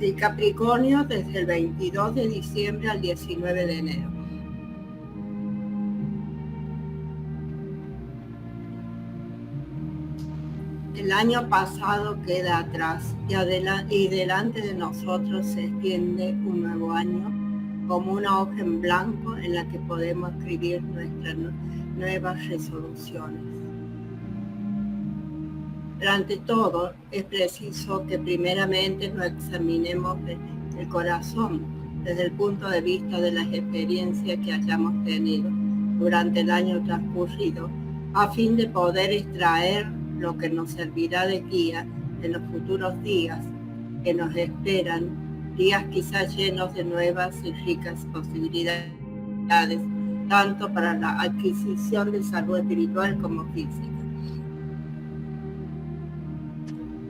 Sí, Capricornio desde el 22 de diciembre al 19 de enero. El año pasado queda atrás y delante de nosotros se extiende un nuevo año como una hoja en blanco en la que podemos escribir nuestras nuevas resoluciones. Pero ante todo, es preciso que primeramente nos examinemos el corazón desde el punto de vista de las experiencias que hayamos tenido durante el año transcurrido, a fin de poder extraer lo que nos servirá de guía en los futuros días que nos esperan, días quizás llenos de nuevas y ricas posibilidades, tanto para la adquisición de salud espiritual como física.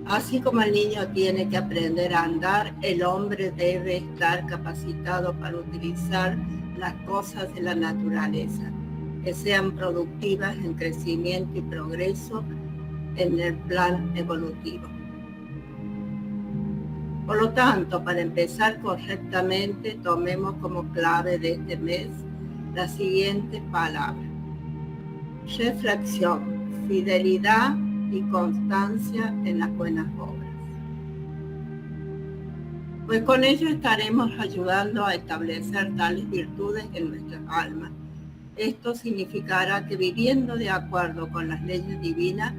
Así como el niño tiene que aprender a andar, el hombre debe estar capacitado para utilizar las cosas de la naturaleza, que sean productivas en crecimiento y progreso en el plan evolutivo. Por lo tanto, para empezar correctamente, tomemos como clave de este mes la siguiente palabra: reflexión, fidelidad y constancia en las buenas obras. Pues con ello estaremos ayudando a establecer tales virtudes en nuestras almas. Esto significará que viviendo de acuerdo con las leyes divinas,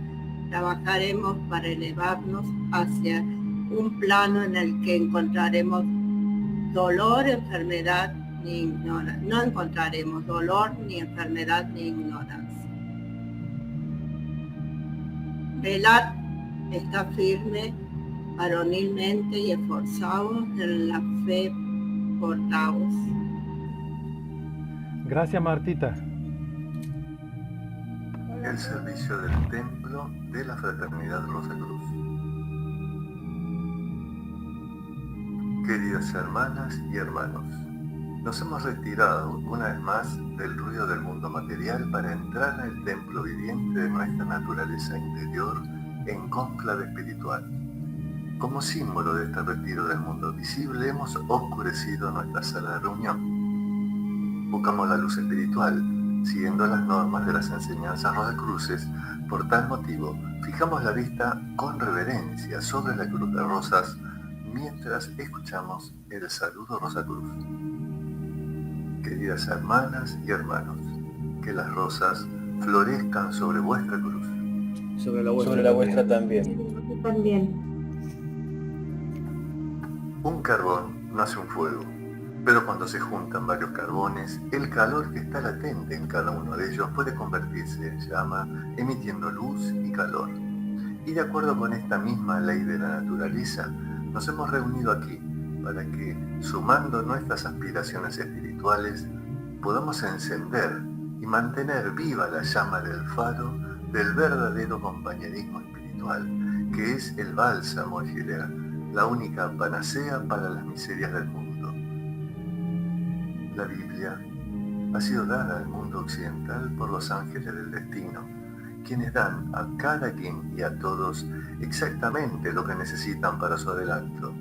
trabajaremos para elevarnos hacia un plano en el que encontraremos dolor, enfermedad ni ignorancia. No encontraremos dolor, ni enfermedad, ni ignorancia. Velad, está firme, varonilmente y esforzados en la fe, portaos. Gracias, Martita. El servicio del Templo de la Fraternidad Rosacruz. Queridas hermanas y hermanos, nos hemos retirado una vez más del ruido del mundo material para entrar en el templo viviente de nuestra naturaleza interior en cónclave espiritual. Como símbolo de este retiro del mundo visible, hemos oscurecido nuestra sala de reunión. Buscamos la luz espiritual, siguiendo las normas de las enseñanzas rosacruces. Por tal motivo, fijamos la vista con reverencia sobre la cruz de rosas mientras escuchamos el saludo Rosacruz. Queridas hermanas y hermanos, que las rosas florezcan sobre vuestra cruz. Sobre la vuestra también. Un carbón no hace un fuego, pero cuando se juntan varios carbones, el calor que está latente en cada uno de ellos puede convertirse en llama, emitiendo luz y calor. Y de acuerdo con esta misma ley de la naturaleza, nos hemos reunido aquí para que, sumando nuestras aspiraciones espirituales, podamos encender y mantener viva la llama del faro del verdadero compañerismo espiritual, que es el bálsamo Gilead, la única panacea para las miserias del mundo. La Biblia ha sido dada al mundo occidental por los ángeles del destino, quienes dan a cada quien y a todos exactamente lo que necesitan para su adelanto.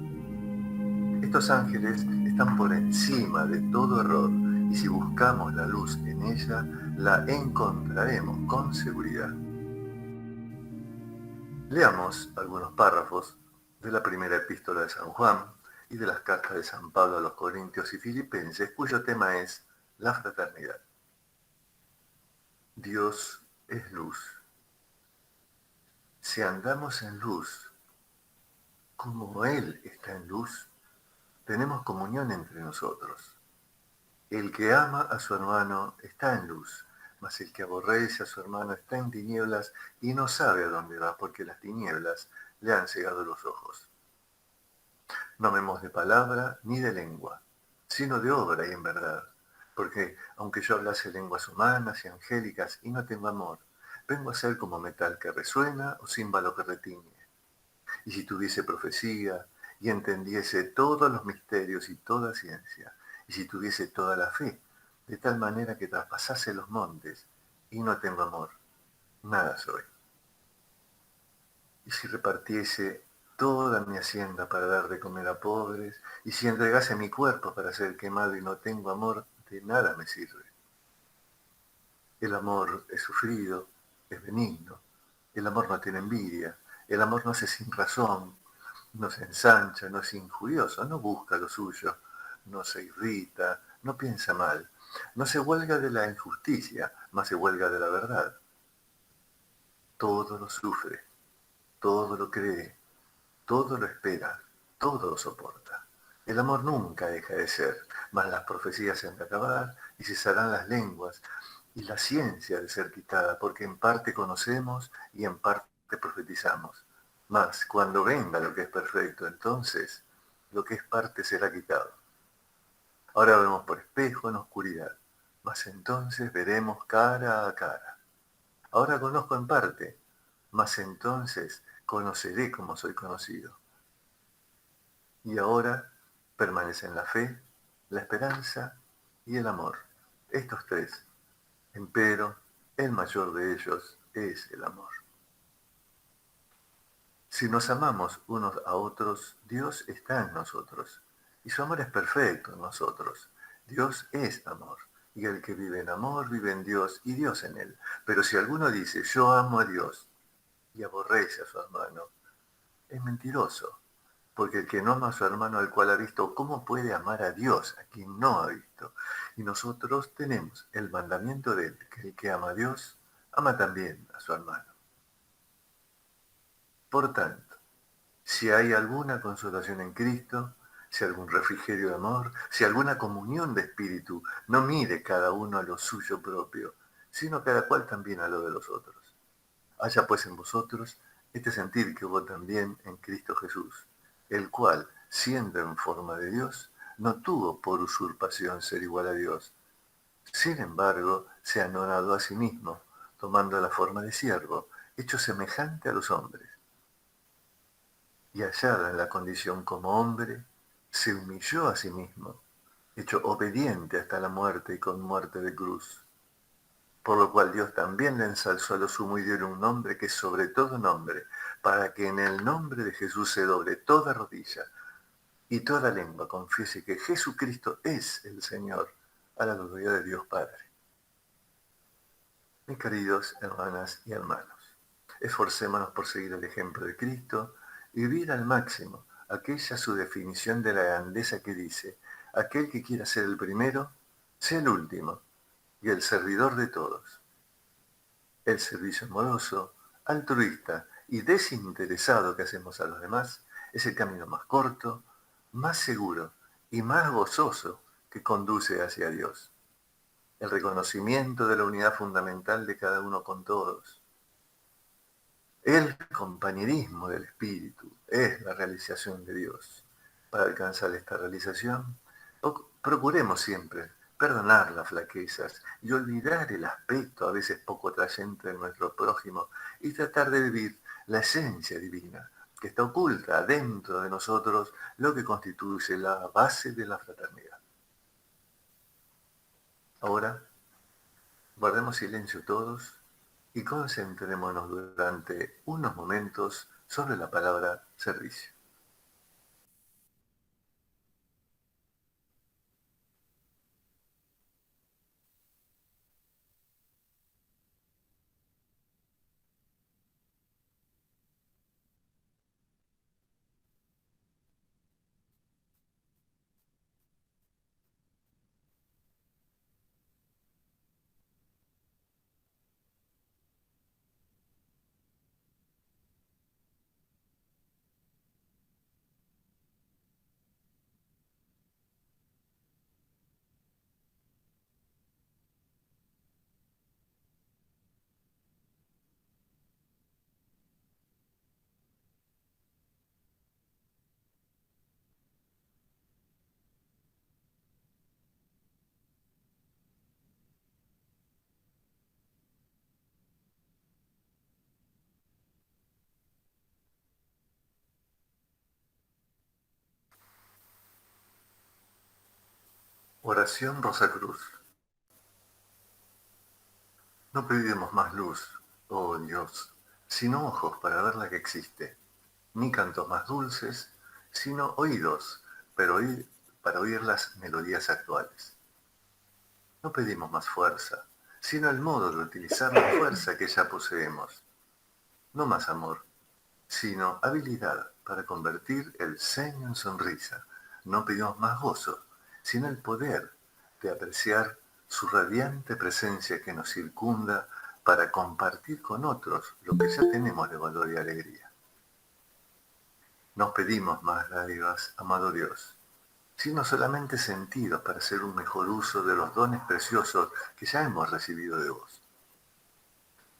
Estos ángeles están por encima de todo error, y si buscamos la luz en ella, la encontraremos con seguridad. Leamos algunos párrafos de la primera epístola de San Juan y de las cartas de San Pablo a los Corintios y Filipenses, cuyo tema es la fraternidad. Dios es luz. Si andamos en luz, como Él está en luz, tenemos comunión entre nosotros. El que ama a su hermano está en luz, Mas el que aborrece a su hermano está en tinieblas y no sabe a dónde va, porque las tinieblas le han cegado los ojos. No amemos de palabra ni de lengua, sino de obra y en verdad. Porque aunque yo hablase lenguas humanas y angélicas y no tengo amor, vengo a ser como metal que resuena o címbalo que retiñe. Y si tuviese profecía y entendiese todos los misterios y toda ciencia, y si tuviese toda la fe, de tal manera que traspasase los montes, y no tengo amor, nada soy. Y si repartiese toda mi hacienda para dar de comer a pobres, y si entregase mi cuerpo para ser quemado y no tengo amor, de nada me sirve. El amor es sufrido, es benigno, el amor no tiene envidia, el amor no hace sin razón, no se ensancha, no es injurioso, no busca lo suyo, no se irrita, no piensa mal, no se huelga de la injusticia, mas se huelga de la verdad. Todo lo sufre, todo lo cree, todo lo espera, todo lo soporta. El amor nunca deja de ser, mas las profecías se han de acabar y cesarán las lenguas y la ciencia de ser quitada, porque en parte conocemos y en parte profetizamos. Mas cuando venga lo que es perfecto, entonces lo que es parte será quitado. Ahora vemos por espejo en oscuridad, mas entonces veremos cara a cara. Ahora conozco en parte, mas entonces conoceré como soy conocido. Y ahora permanecen la fe, la esperanza y el amor. Estos tres. Empero, el mayor de ellos es el amor. Si nos amamos unos a otros, Dios está en nosotros. Y su amor es perfecto en nosotros. Dios es amor. Y el que vive en amor vive en Dios y Dios en él. Pero si alguno dice, yo amo a Dios y aborrece a su hermano, es mentiroso. Porque el que no ama a su hermano al cual ha visto, ¿cómo puede amar a Dios a quien no ha visto? Y nosotros tenemos el mandamiento de él, que el que ama a Dios, ama también a su hermano. Por tanto, si hay alguna consolación en Cristo, si algún refrigerio de amor, si alguna comunión de espíritu, no mire cada uno a lo suyo propio, sino cada cual también a lo de los otros. Haya pues en vosotros este sentir que hubo también en Cristo Jesús, el cual, siendo en forma de Dios, no tuvo por usurpación ser igual a Dios. Sin embargo, se anonadó a sí mismo, tomando la forma de siervo, hecho semejante a los hombres. Y hallado en la condición como hombre, se humilló a sí mismo, hecho obediente hasta la muerte y con muerte de cruz. Por lo cual Dios también le ensalzó a lo sumo y dio un nombre que es sobre todo nombre, para que en el nombre de Jesús se doble toda rodilla y toda lengua confiese que Jesucristo es el Señor, a la gloria de Dios Padre. Mis queridos hermanas y hermanos, esforcémonos por seguir el ejemplo de Cristo y vivir al máximo aquella su definición de la grandeza que dice, aquel que quiera ser el primero, sea el último y el servidor de todos. El servicio amoroso, altruista y desinteresado que hacemos a los demás es el camino más corto, más seguro y más gozoso que conduce hacia Dios. El reconocimiento de la unidad fundamental de cada uno con todos. El compañerismo del Espíritu es la realización de Dios. Para alcanzar esta realización, procuremos siempre perdonar las flaquezas y olvidar el aspecto a veces poco atrayente de nuestro prójimo y tratar de vivir la esencia divina que está oculta dentro de nosotros, lo que constituye la base de la fraternidad. Ahora, guardemos silencio todos y concentrémonos durante unos momentos sobre la palabra servicio. Oración Rosacruz. No pedimos más luz, oh Dios, sino ojos para ver la que existe, ni cantos más dulces, sino oídos para oír las melodías actuales. No pedimos más fuerza, sino el modo de utilizar la fuerza que ya poseemos. No más amor, sino habilidad para convertir el ceño en sonrisa. No pedimos más gozo, sino el poder de apreciar su radiante presencia que nos circunda para compartir con otros lo que ya tenemos de valor y alegría. No pedimos más dádivas, amado Dios, sino solamente sentidos para hacer un mejor uso de los dones preciosos que ya hemos recibido de vos.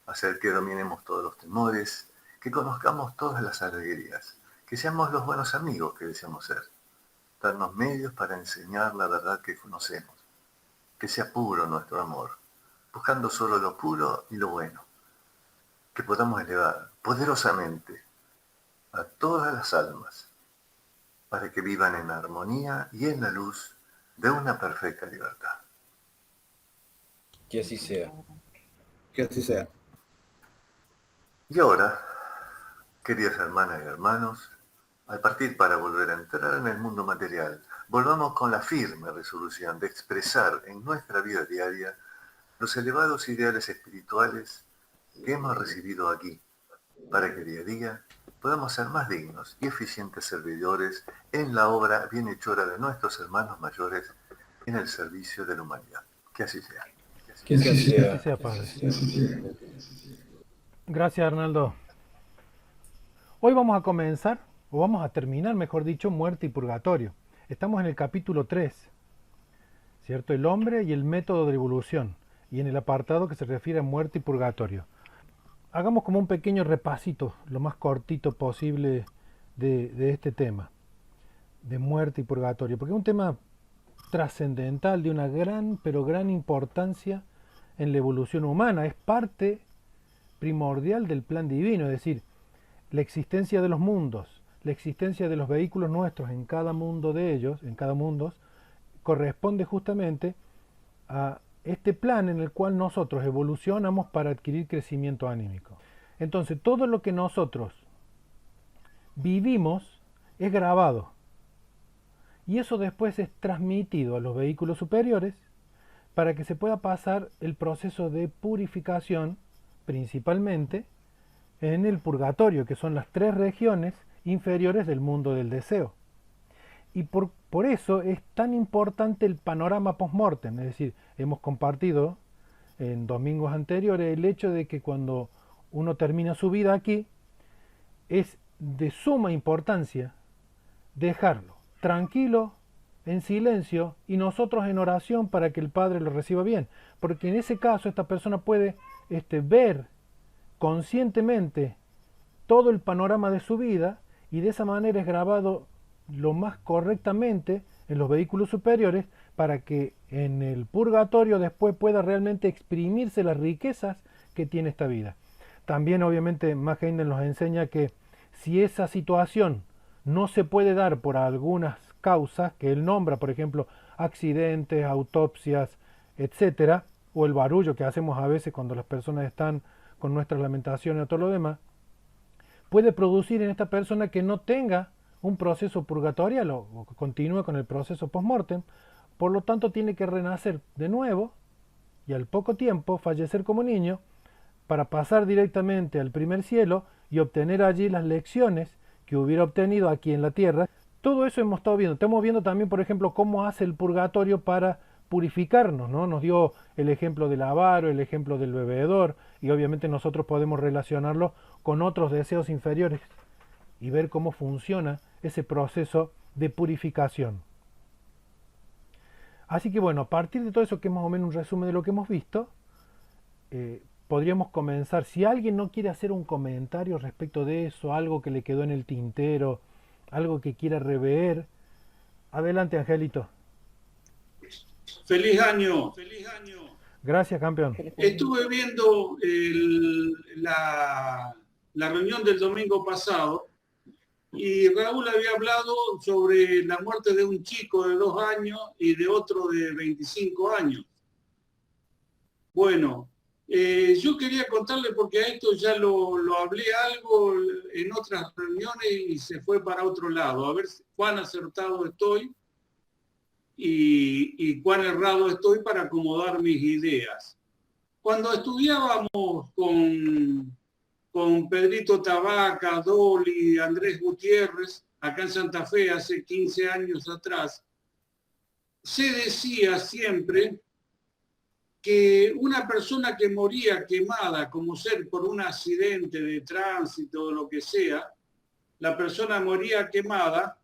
Hacer que dominemos todos los temores, que conozcamos todas las alegrías, que seamos los buenos amigos que deseamos ser, darnos medios para enseñar la verdad que conocemos, que sea puro nuestro amor, buscando solo lo puro y lo bueno, que podamos elevar poderosamente a todas las almas, para que vivan en armonía y en la luz de una perfecta libertad. Que así sea. Que así sea. Y ahora, queridas hermanas y hermanos, al partir para volver a entrar en el mundo material, volvamos con la firme resolución de expresar en nuestra vida diaria los elevados ideales espirituales que hemos recibido aquí, para que día a día podamos ser más dignos y eficientes servidores en la obra bienhechora de nuestros hermanos mayores en el servicio de la humanidad. Que así sea. Que así sea. Que sea, Padre. Gracias, Arnaldo. Hoy vamos a comenzar, o vamos a terminar, mejor dicho, muerte y purgatorio. Estamos en el capítulo 3, ¿cierto? El hombre y el método de evolución, y en el apartado que se refiere a muerte y purgatorio. Hagamos como un pequeño repasito, lo más cortito posible, de este tema, de muerte y purgatorio, porque es un tema trascendental, de una gran, pero gran importancia en la evolución humana. Es parte primordial del plan divino, es decir, la existencia de los mundos, la existencia de los vehículos nuestros en cada mundo de ellos, en cada mundo, corresponde justamente a este plan en el cual nosotros evolucionamos para adquirir crecimiento anímico. Entonces, todo lo que nosotros vivimos es grabado y eso después es transmitido a los vehículos superiores para que se pueda pasar el proceso de purificación, principalmente en el purgatorio, que son las 3 regiones inferiores del mundo del deseo. Y por eso es tan importante el panorama post-mortem, es decir, hemos compartido en domingos anteriores el hecho de que cuando uno termina su vida aquí, es de suma importancia dejarlo tranquilo, en silencio, y nosotros en oración para que el Padre lo reciba bien, porque en ese caso esta persona puede ver conscientemente todo el panorama de su vida, y de esa manera es grabado lo más correctamente en los vehículos superiores para que en el purgatorio después pueda realmente exprimirse las riquezas que tiene esta vida. También obviamente Maheinen nos enseña que si esa situación no se puede dar por algunas causas que él nombra, por ejemplo accidentes, autopsias, etcétera, o el barullo que hacemos a veces cuando las personas están con nuestras lamentaciones o todo lo demás, puede producir en esta persona que no tenga un proceso purgatorial o que continúe con el proceso post-mortem. Por lo tanto tiene que renacer de nuevo y al poco tiempo fallecer como niño para pasar directamente al primer cielo y obtener allí las lecciones que hubiera obtenido aquí en la tierra. Todo eso hemos estado viendo. Estamos viendo también, por ejemplo, cómo hace el purgatorio para purificarnos, ¿no? Nos dio el ejemplo del avaro, el ejemplo del bebedor, y obviamente nosotros podemos relacionarlo con otros deseos inferiores y ver cómo funciona ese proceso de purificación. Así que bueno, a partir de todo eso, que es más o menos un resumen de lo que hemos visto, podríamos comenzar. Si alguien no quiere hacer un comentario respecto de eso, algo que le quedó en el tintero, algo que quiera rever, adelante, Angelito. ¡Feliz año! ¡Feliz año! Gracias, campeón. Estuve viendo la reunión del domingo pasado y Raúl había hablado sobre la muerte de un chico de 2 años y de otro de 25 años. Bueno, yo quería contarle porque a esto ya lo hablé algo en otras reuniones y se fue para otro lado. A ver cuán acertado estoy y cuán errado estoy para acomodar mis ideas. Cuando estudiábamos con Pedrito Tabaca, Dolly, Andrés Gutiérrez, acá en Santa Fe hace 15 años atrás, se decía siempre que una persona que moría quemada, como ser por un accidente de tránsito o lo que sea, la persona moría quemada,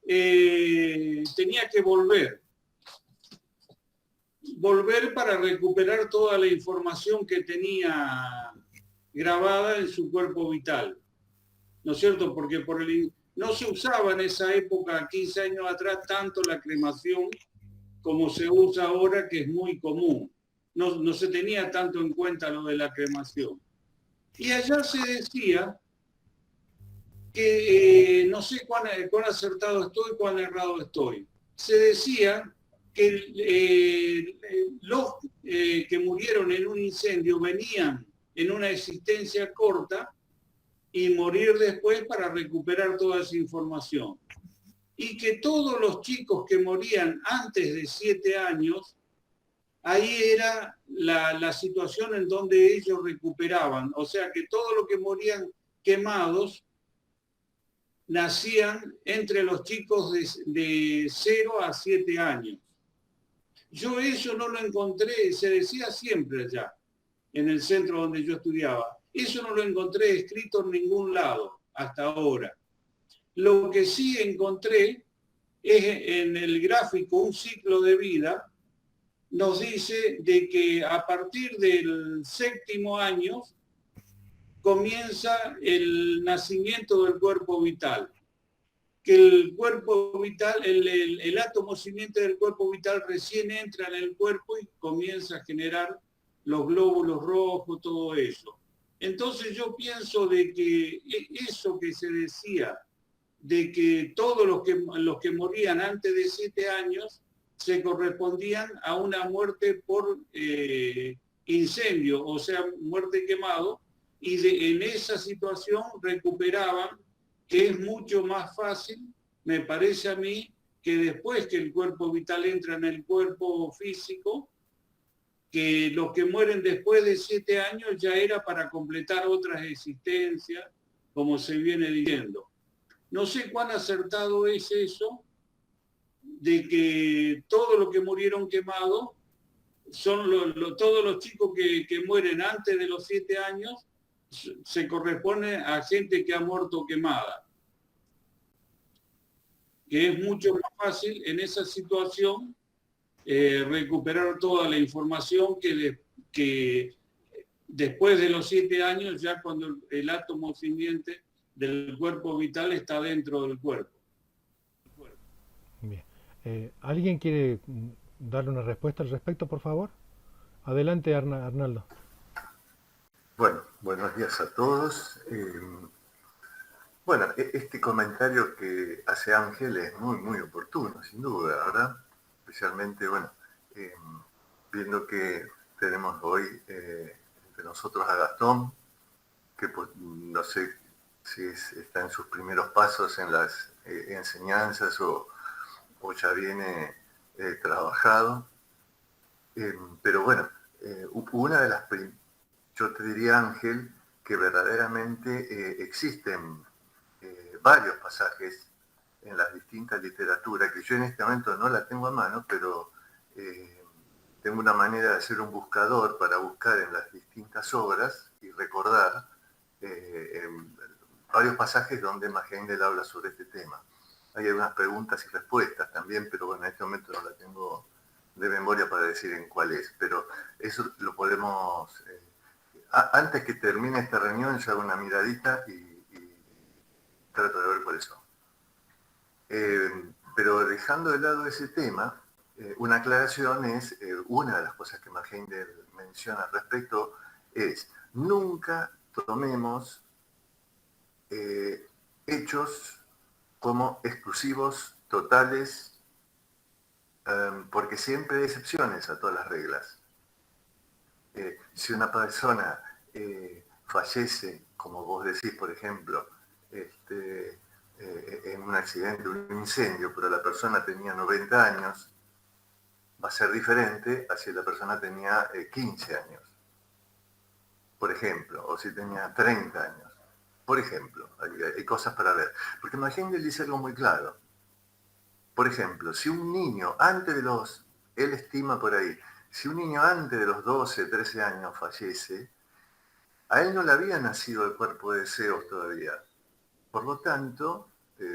tenía que volver para recuperar toda la información que tenía grabada en su cuerpo vital, ¿no es cierto? Porque no se usaba en esa época, 15 años atrás, tanto la cremación como se usa ahora, que es muy común. No se tenía tanto en cuenta lo de la cremación. Y allá se decía que, no sé cuán acertado estoy, cuán errado estoy, se decía que los que murieron en un incendio venían en una existencia corta y morir después para recuperar toda esa información. Y que todos los chicos que morían antes de 7 años, ahí era la situación en donde ellos recuperaban. O sea que todos los que morían quemados nacían entre los chicos de 0 a 7 años. Yo eso no lo encontré, se decía siempre allá, en el centro donde yo estudiaba. Eso no lo encontré escrito en ningún lado hasta ahora. Lo que sí encontré es en el gráfico Un ciclo de vida, nos dice de que a partir del 7º año comienza el nacimiento del cuerpo vital. Que el cuerpo vital, el átomo simiente del cuerpo vital recién entra en el cuerpo y comienza a generar los glóbulos rojos, todo eso. Entonces yo pienso de que eso que se decía, de que todos los que morían antes de 7 años se correspondían a una muerte por incendio, o sea, muerte quemado, y en esa situación recuperaban, que es mucho más fácil, me parece a mí, que después que el cuerpo vital entra en el cuerpo físico, que los que mueren después de 7 años ya era para completar otras existencias, como se viene diciendo. No sé cuán acertado es eso, de que todos los que murieron quemados son todos los chicos que mueren antes de los 7 años, se corresponde a gente que ha muerto quemada. Que es mucho más fácil en esa situación recuperar toda la información que después de los 7 años, ya cuando el átomo simiente del cuerpo vital está dentro del cuerpo. Bien. ¿Alguien quiere darle una respuesta al respecto, por favor? Adelante, Arnaldo. Bueno, buenos días a todos. Bueno, este comentario que hace Ángel es muy, muy oportuno, sin duda, ¿verdad? Especialmente, bueno, viendo que tenemos hoy entre nosotros a Gastón, que pues, no sé si está en sus primeros pasos en las enseñanzas o ya viene trabajado. Pero bueno, una de las yo te diría, Ángel, que verdaderamente existen varios pasajes en las distintas literaturas, que yo en este momento no la tengo a mano, pero tengo una manera de hacer un buscador para buscar en las distintas obras y recordar varios pasajes donde Magindel habla sobre este tema. Hay algunas preguntas y respuestas también, pero bueno, en este momento no la tengo de memoria para decir en cuál es, pero eso lo podemos... antes que termine esta reunión, yo hago una miradita y trato de ver por eso. Pero dejando de lado ese tema, una aclaración es, una de las cosas que Magindel menciona al respecto es, nunca tomemos hechos como exclusivos, totales, porque siempre hay excepciones a todas las reglas. Si una persona fallece, como vos decís, por ejemplo, en un accidente, un incendio, pero la persona tenía 90 años, va a ser diferente a si la persona tenía 15 años, por ejemplo, o si tenía 30 años. Por ejemplo, hay cosas para ver. Porque Magengel dice algo muy claro. Por ejemplo, si un niño antes de los, él estima por ahí, si un niño antes de los 12, 13 años fallece, a él no le había nacido el cuerpo de deseos todavía. Por lo tanto,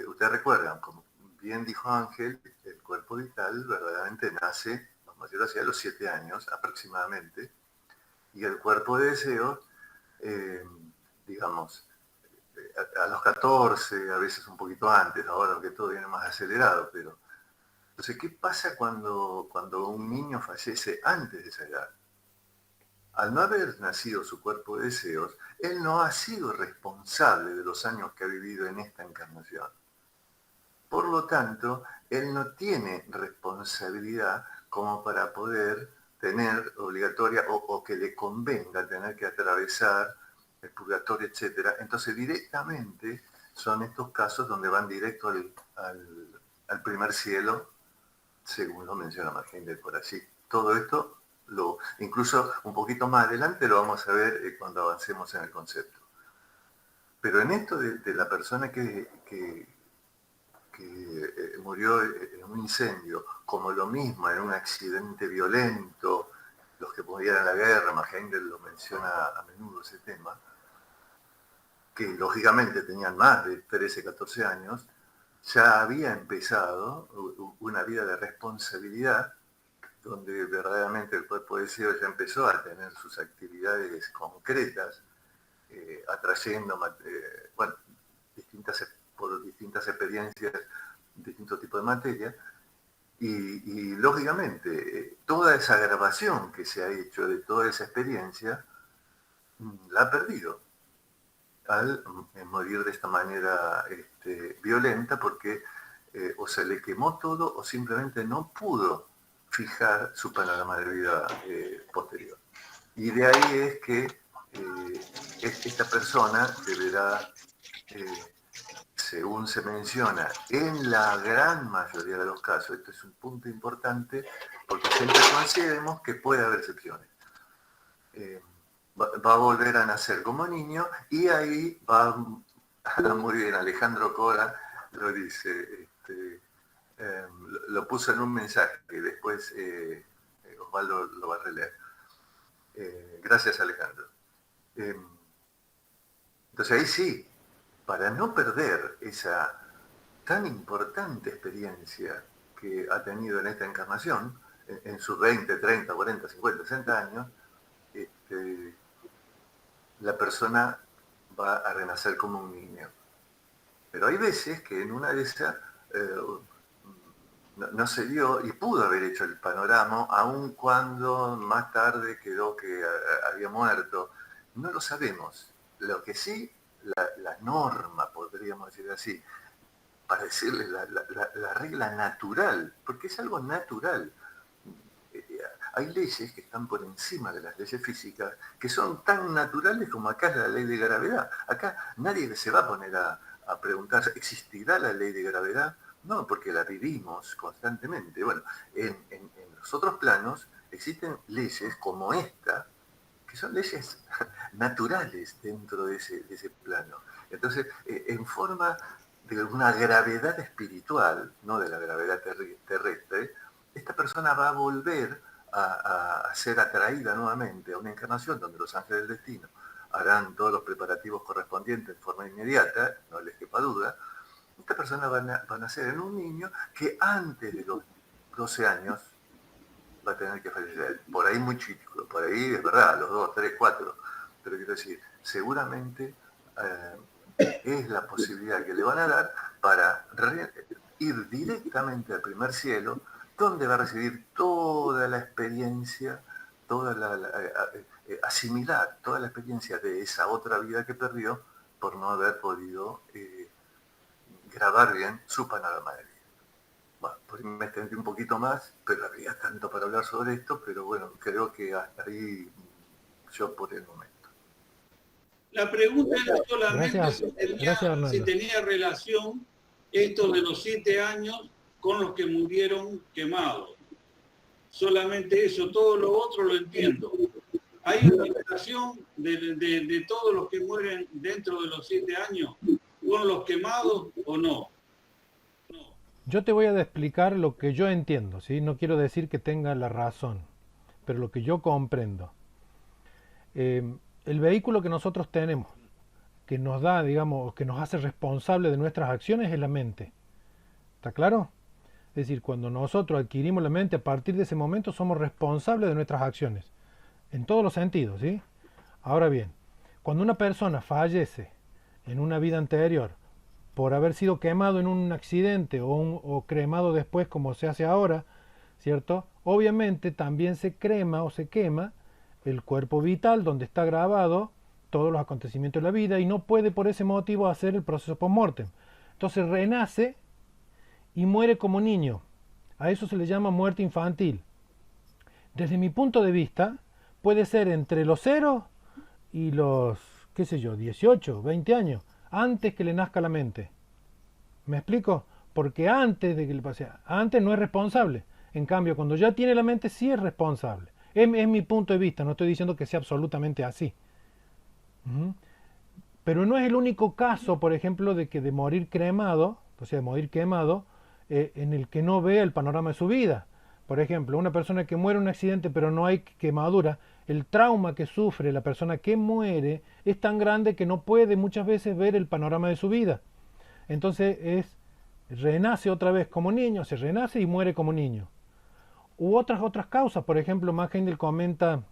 ustedes recuerdan, como bien dijo Ángel, el cuerpo vital verdaderamente nace, la mayoría hacia los 7 años aproximadamente, y el cuerpo de deseos, digamos, a los 14, a veces un poquito antes, ahora que todo viene más acelerado, pero... Entonces, ¿qué pasa cuando un niño fallece antes de esa edad? Al no haber nacido su cuerpo de deseos, él no ha sido responsable de los años que ha vivido en esta encarnación. Por lo tanto, él no tiene responsabilidad como para poder tener obligatoria o que le convenga tener que atravesar el purgatorio, etc. Entonces, directamente son estos casos donde van directo al primer cielo, según lo menciona Magengel por allí. Todo esto, incluso un poquito más adelante, lo vamos a ver cuando avancemos en el concepto. Pero en esto de la persona que murió en un incendio, como lo mismo en un accidente violento, los que morían en la guerra, Magengel lo menciona a menudo ese tema, que lógicamente tenían más de 13, 14 años, ya había empezado una vida de responsabilidad donde verdaderamente el cuerpo de deseo ya empezó a tener sus actividades concretas, atrayendo, bueno, por distintas experiencias, distintos tipos de materia, y lógicamente toda esa grabación que se ha hecho de toda esa experiencia la ha perdido al morir de esta manera violenta, porque o se le quemó todo o simplemente no pudo fijar su panorama de vida posterior. Y de ahí es que esta persona deberá, según se menciona, en la gran mayoría de los casos, esto es un punto importante, porque siempre consideremos que puede haber excepciones. Va a volver a nacer como niño y ahí va a morir. Alejandro Cora lo dice, lo puso en un mensaje que después Osvaldo lo va a releer. Gracias, Alejandro. Entonces ahí sí, para no perder esa tan importante experiencia que ha tenido en esta encarnación, en sus 20, 30, 40, 50, 60 años, la persona va a renacer como un niño. Pero hay veces que en una de esas no se dio y pudo haber hecho el panorama, aun cuando más tarde quedó que había muerto. No lo sabemos. Lo que sí, la norma, podríamos decir así, para decirle la regla natural, porque es algo natural. Hay leyes que están por encima de las leyes físicas, que son tan naturales como acá es la ley de gravedad. Acá nadie se va a poner a preguntarse, ¿existirá la ley de gravedad? No, porque la vivimos constantemente. Bueno, en los otros planos existen leyes como esta, que son leyes naturales dentro de ese plano. Entonces, en forma de una gravedad espiritual, no de la gravedad terrestre, esta persona va a volver a ser atraída nuevamente a una encarnación donde los ángeles del destino harán todos los preparativos correspondientes en forma inmediata, no les quepa duda. Esta persona va a nacer en un niño que antes de los 12 años va a tener que fallecer. Por ahí muy chico, por ahí es verdad, a los 2, 3, 4. Pero quiero decir, seguramente es la posibilidad que le van a dar para ir directamente al primer cielo, donde va a recibir toda la experiencia, asimilar toda la experiencia de esa otra vida que perdió por no haber podido grabar bien su panorama de vida. Bueno, por ahí me extendí un poquito más, pero había tanto para hablar sobre esto, pero bueno, creo que hasta ahí yo por el momento. La pregunta era solamente Gracias, gracias, si Arnaldo. tenía relación esto de los 7 años con los que murieron quemados. Solamente eso, todo lo otro lo entiendo. ¿Hay una relación de todos los que mueren dentro de los 7 años con los quemados o no? Yo te voy a explicar lo que yo entiendo, ¿sí? No quiero decir que tenga la razón, pero lo que yo comprendo. El vehículo que nosotros tenemos, que nos da, digamos, que nos hace responsable de nuestras acciones es la mente. ¿Está claro? Es decir, cuando nosotros adquirimos la mente, a partir de ese momento somos responsables de nuestras acciones. En todos los sentidos, ¿sí? Ahora bien, cuando una persona fallece en una vida anterior por haber sido quemado en un accidente o cremado después como se hace ahora, ¿cierto? Obviamente también se crema o se quema el cuerpo vital donde está grabado todos los acontecimientos de la vida y no puede por ese motivo hacer el proceso post-mortem. Entonces renace y muere como niño. A eso se le llama muerte infantil. Desde mi punto de vista, puede ser entre los 0 y los, qué sé yo, 18, 20 años, antes que le nazca la mente. ¿Me explico? Porque antes de que le pase, antes no es responsable. En cambio, cuando ya tiene la mente, sí es responsable. Es mi punto de vista, no estoy diciendo que sea absolutamente así. Pero no es el único caso, por ejemplo, de morir cremado, o sea, de morir quemado, en el que no vea el panorama de su vida. Por ejemplo, una persona que muere en un accidente pero no hay quemadura, el trauma que sufre la persona que muere es tan grande que no puede muchas veces ver el panorama de su vida. Entonces renace otra vez como niño, se renace y muere como niño. U otras causas, por ejemplo, Max Heindel comenta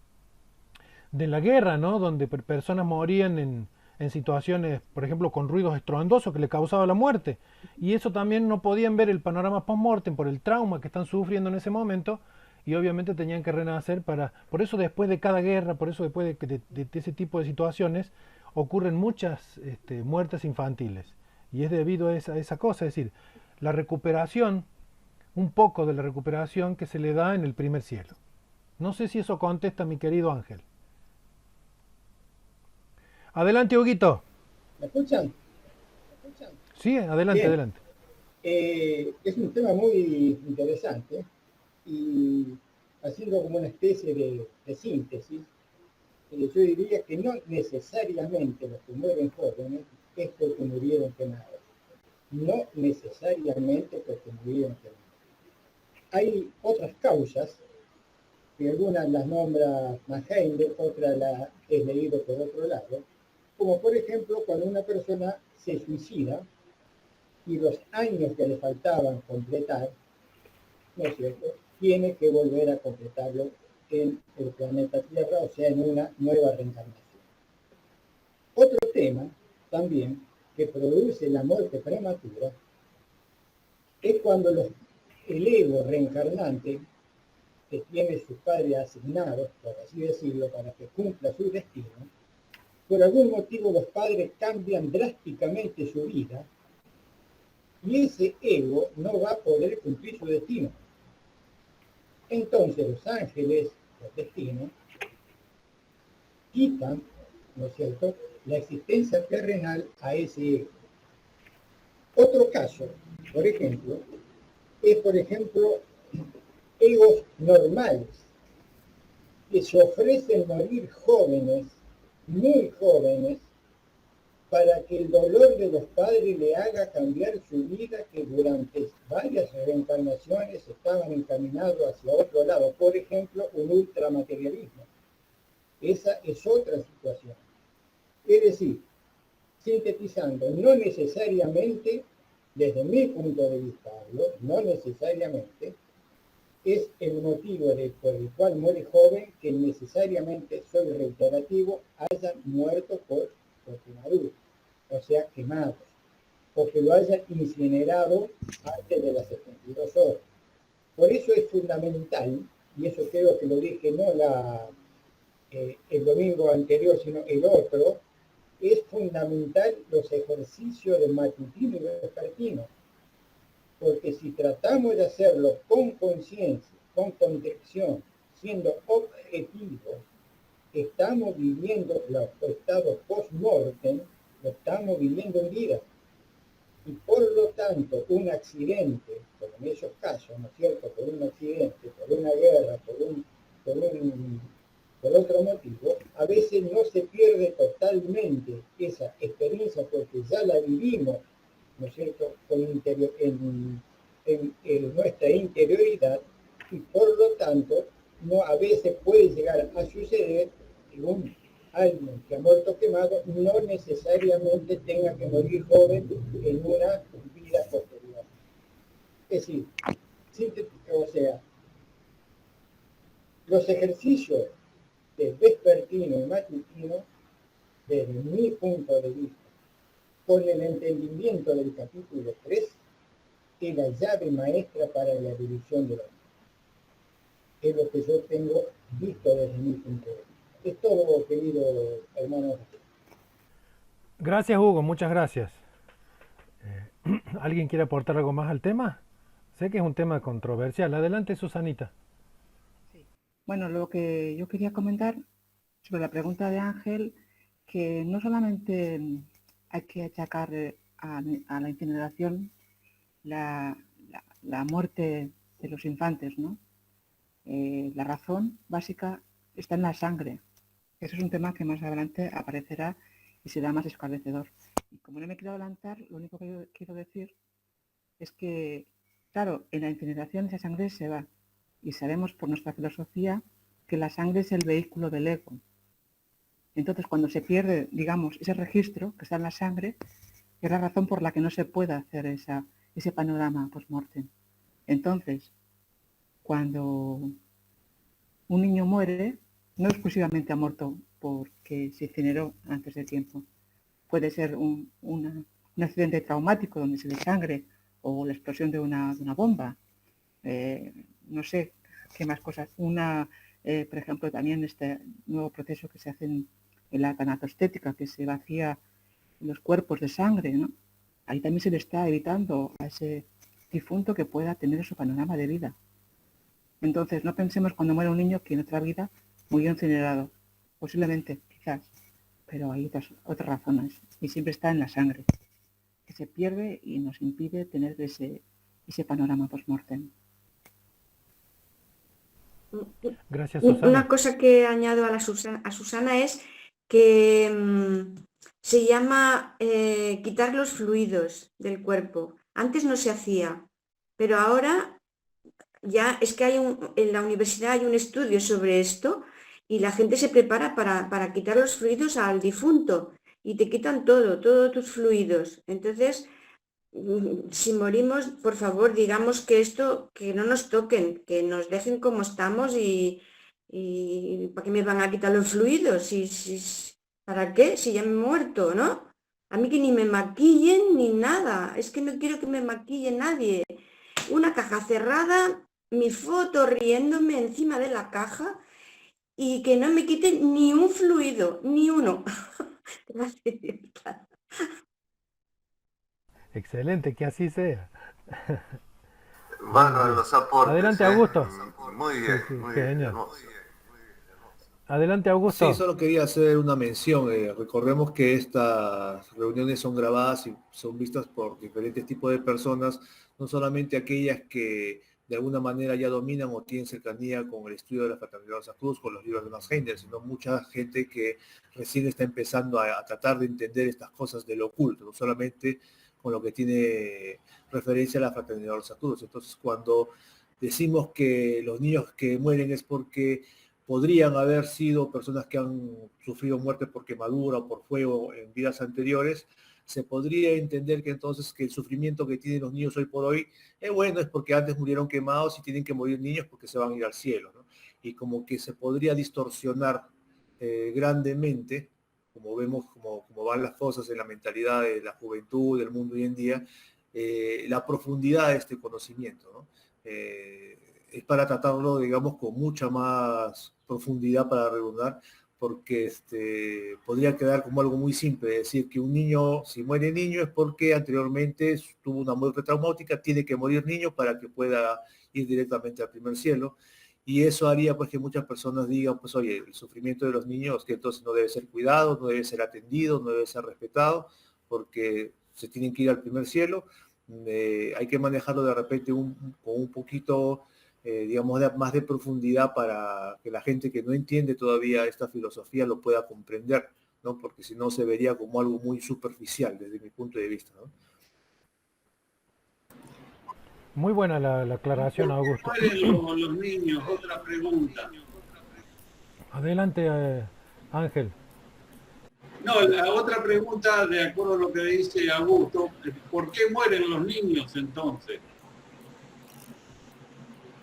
de la guerra, ¿no? Donde personas morían en situaciones, por ejemplo, con ruidos estruendosos que le causaba la muerte. Y eso también no podían ver el panorama post-mortem por el trauma que están sufriendo en ese momento y obviamente tenían que renacer por eso después de cada guerra, por eso después de ese tipo de situaciones ocurren muchas muertes infantiles. Y es debido a esa cosa, es decir, la recuperación, un poco de la recuperación que se le da en el primer cielo. No sé si eso contesta, mi querido Ángel. Adelante, Huguito. ¿Me escuchan? Sí, adelante, Bien. adelante. Es un tema muy interesante y haciendo como una especie de síntesis, yo diría que no necesariamente los que mueren jóvenes es porque murieron quemados. No necesariamente porque murieron quemados. Hay otras causas, que algunas las nombra Max Heindel, otras las he leído por otro lado, como por ejemplo cuando una persona se suicida y los años que le faltaban completar, ¿no es cierto?, tiene que volver a completarlo en el planeta Tierra, o sea, en una nueva reencarnación. Otro tema también que produce la muerte prematura es cuando el ego reencarnante que tiene sus padres asignados, por así decirlo, para que cumpla su destino, por algún motivo los padres cambian drásticamente su vida y ese ego no va a poder cumplir su destino. Entonces los ángeles del destino quitan, ¿no es cierto?, la existencia terrenal a ese ego. Otro caso, por ejemplo, es egos normales que se ofrecen morir jóvenes, muy jóvenes, para que el dolor de los padres le haga cambiar su vida que durante varias reencarnaciones estaban encaminados hacia otro lado. Por ejemplo, un ultramaterialismo. Esa es otra situación. Es decir, sintetizando, no necesariamente, desde mi punto de vista, no necesariamente es el motivo por el cual muere joven que necesariamente, soy reiterativo, hayan muerto por quemadura, o sea, quemados, o que lo hayan incinerado antes de las 72 horas. Por eso es fundamental, y eso creo que lo dije no el domingo anterior, sino el otro, es fundamental los ejercicios de matutino y vespertino, porque si tratamos de hacerlo con conciencia, con convicción, siendo objetivos, estamos viviendo los estados post-mortem, lo estamos viviendo en vida. Y por lo tanto, un accidente, como en esos casos, ¿no es cierto?, por un accidente, por una guerra, por otro motivo, a veces no se pierde totalmente esa experiencia porque ya la vivimos, ¿no es cierto?, en nuestra interioridad, y por lo tanto, a veces puede llegar a suceder que alguien que ha muerto quemado no necesariamente tenga que morir joven en una vida posterior. Es decir, o sea, los ejercicios de vespertino y matutino, desde mi punto de vista, con el entendimiento del capítulo 3, es la llave maestra para la evolución del hombre. Es lo que yo tengo visto desde mi punto de vista. Es todo, querido hermano. Gracias, Hugo, muchas gracias. ¿Alguien quiere aportar algo más al tema? Sé que es un tema controversial. Adelante, Susanita. Sí. Bueno, lo que yo quería comentar sobre la pregunta de Ángel, que no solamente hay que achacar a la incineración la muerte de los infantes, ¿no? La razón básica está en la sangre. Eso es un tema que más adelante aparecerá y será más esclarecedor. Y como no me quiero adelantar, lo único que yo quiero decir es que, claro, en la incineración esa sangre se va. Y sabemos por nuestra filosofía que la sangre es el vehículo del ego. Entonces, cuando se pierde, digamos, ese registro que está en la sangre, es la razón por la que no se puede hacer ese panorama post-mortem. Entonces, cuando un niño muere, no exclusivamente ha muerto porque se incineró antes de tiempo. Puede ser un accidente traumático donde se le sangre o la explosión de una bomba. No sé qué más cosas. Por ejemplo, también este nuevo proceso que se hace en la tanatostética, que se vacía los cuerpos de sangre, ¿no? Ahí también se le está evitando a ese difunto que pueda tener su panorama de vida. Entonces, no pensemos cuando muere un niño que en otra vida murió incinerado. Posiblemente, quizás, pero hay otras razones. Y siempre está en la sangre, que se pierde y nos impide tener ese panorama post-mortem. Gracias, Susana. Una cosa que añado a Susana es que se llama quitar los fluidos del cuerpo. Antes no se hacía, pero ahora ya es que en la universidad hay un estudio sobre esto y la gente se prepara para quitar los fluidos al difunto y te quitan todos tus fluidos. Entonces, si morimos, por favor, digamos que no nos toquen, que nos dejen como estamos y ¿para qué me van a quitar los fluidos? ¿Para qué? Si ya me he muerto, ¿no? A mí que ni me maquillen ni nada, es que no quiero que me maquille nadie. Una caja cerrada, mi foto riéndome encima de la caja y que no me quiten ni un fluido, ni uno. Gracias. Excelente, que así sea. Van a los aportes. Adelante, Augusto. Muy bien, Sí, muy genial. bien, hermoso. Adelante, Augusto. Sí, solo quería hacer una mención. Recordemos que estas reuniones son grabadas y son vistas por diferentes tipos de personas, no solamente aquellas que de alguna manera ya dominan o tienen cercanía con el estudio de la Fraternidad Rosa Cruz, con los libros de Max Heindel, sino mucha gente que recién está empezando a tratar de entender estas cosas del oculto, no solamente con lo que tiene referencia a la Fraternidad Rosa Cruz. Entonces, cuando decimos que los niños que mueren es porque podrían haber sido personas que han sufrido muerte por quemadura o por fuego en vidas anteriores, se podría entender que entonces que el sufrimiento que tienen los niños hoy por hoy, bueno, es porque antes murieron quemados y tienen que morir niños porque se van a ir al cielo, ¿no? Y como que se podría distorsionar grandemente, como vemos como van las cosas en la mentalidad de la juventud, del mundo hoy en día, la profundidad de este conocimiento, ¿no? Es para tratarlo, digamos, con mucha más profundidad, para redundar, porque podría quedar como algo muy simple, es decir, que un niño, si muere niño es porque anteriormente tuvo una muerte traumática, tiene que morir niño para que pueda ir directamente al primer cielo, y eso haría pues que muchas personas digan, pues oye, el sufrimiento de los niños que entonces no debe ser cuidado, no debe ser atendido, no debe ser respetado, porque se tienen que ir al primer cielo. Hay que manejarlo de repente con un poquito, digamos, más de profundidad para que la gente que no entiende todavía esta filosofía lo pueda comprender, ¿no? Porque si no se vería como algo muy superficial desde mi punto de vista, ¿no? Muy buena la aclaración, Augusto. ¿Por qué mueren los niños? Otra pregunta. Adelante, Ángel. No, la otra pregunta, de acuerdo a lo que dice Augusto, ¿por qué mueren los niños entonces?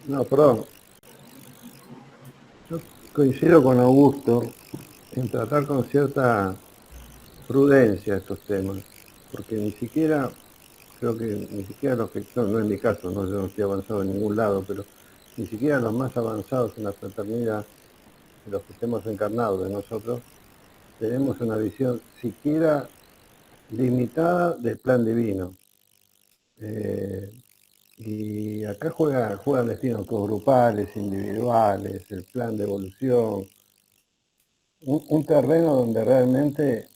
No, perdón. Yo coincido con Augusto en tratar con cierta prudencia estos temas, porque ni siquiera, creo que ni siquiera los que, no es mi caso, no, yo no estoy avanzado en ningún lado, pero ni siquiera los más avanzados en la fraternidad, de los que estemos encarnados de nosotros, tenemos una visión siquiera limitada del plan divino. Y acá juegan destinos grupales, individuales, el plan de evolución, un terreno donde realmente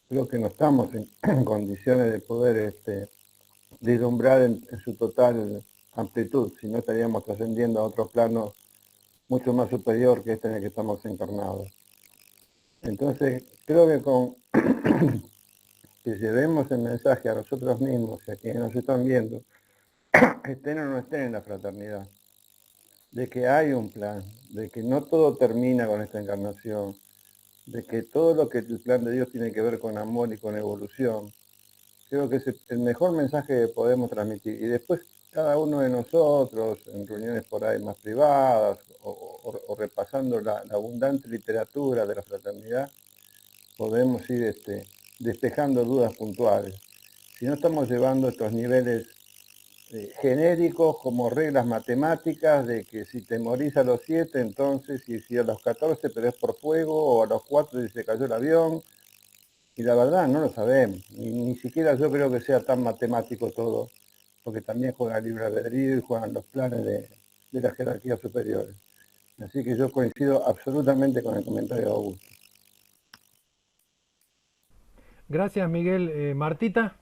creo que no estamos en condiciones de poder vislumbrar en su total amplitud, si no estaríamos trascendiendo a otro plano mucho más superior que este en el que estamos encarnados. Entonces, creo que con que llevemos el mensaje a nosotros mismos y a quienes nos están viendo, estén o no estén en la fraternidad, de que hay un plan, de que no todo termina con esta encarnación, de que todo lo que el plan de Dios tiene que ver con amor y con evolución, creo que es el mejor mensaje que podemos transmitir. Y después cada uno de nosotros, en reuniones por ahí más privadas, o repasando la abundante literatura de la fraternidad, podemos ir despejando dudas puntuales. Si no estamos llevando estos niveles genéricos como reglas matemáticas de que si te morís a los 7, entonces, y si a los 14 pero es por fuego, o a los 4 y se cayó el avión, y la verdad no lo sabemos, ni siquiera yo creo que sea tan matemático todo, porque también juega libre albedrío y juegan los planes de las jerarquías superiores. Así que yo coincido absolutamente con el comentario de Augusto. Gracias, Miguel. Martita.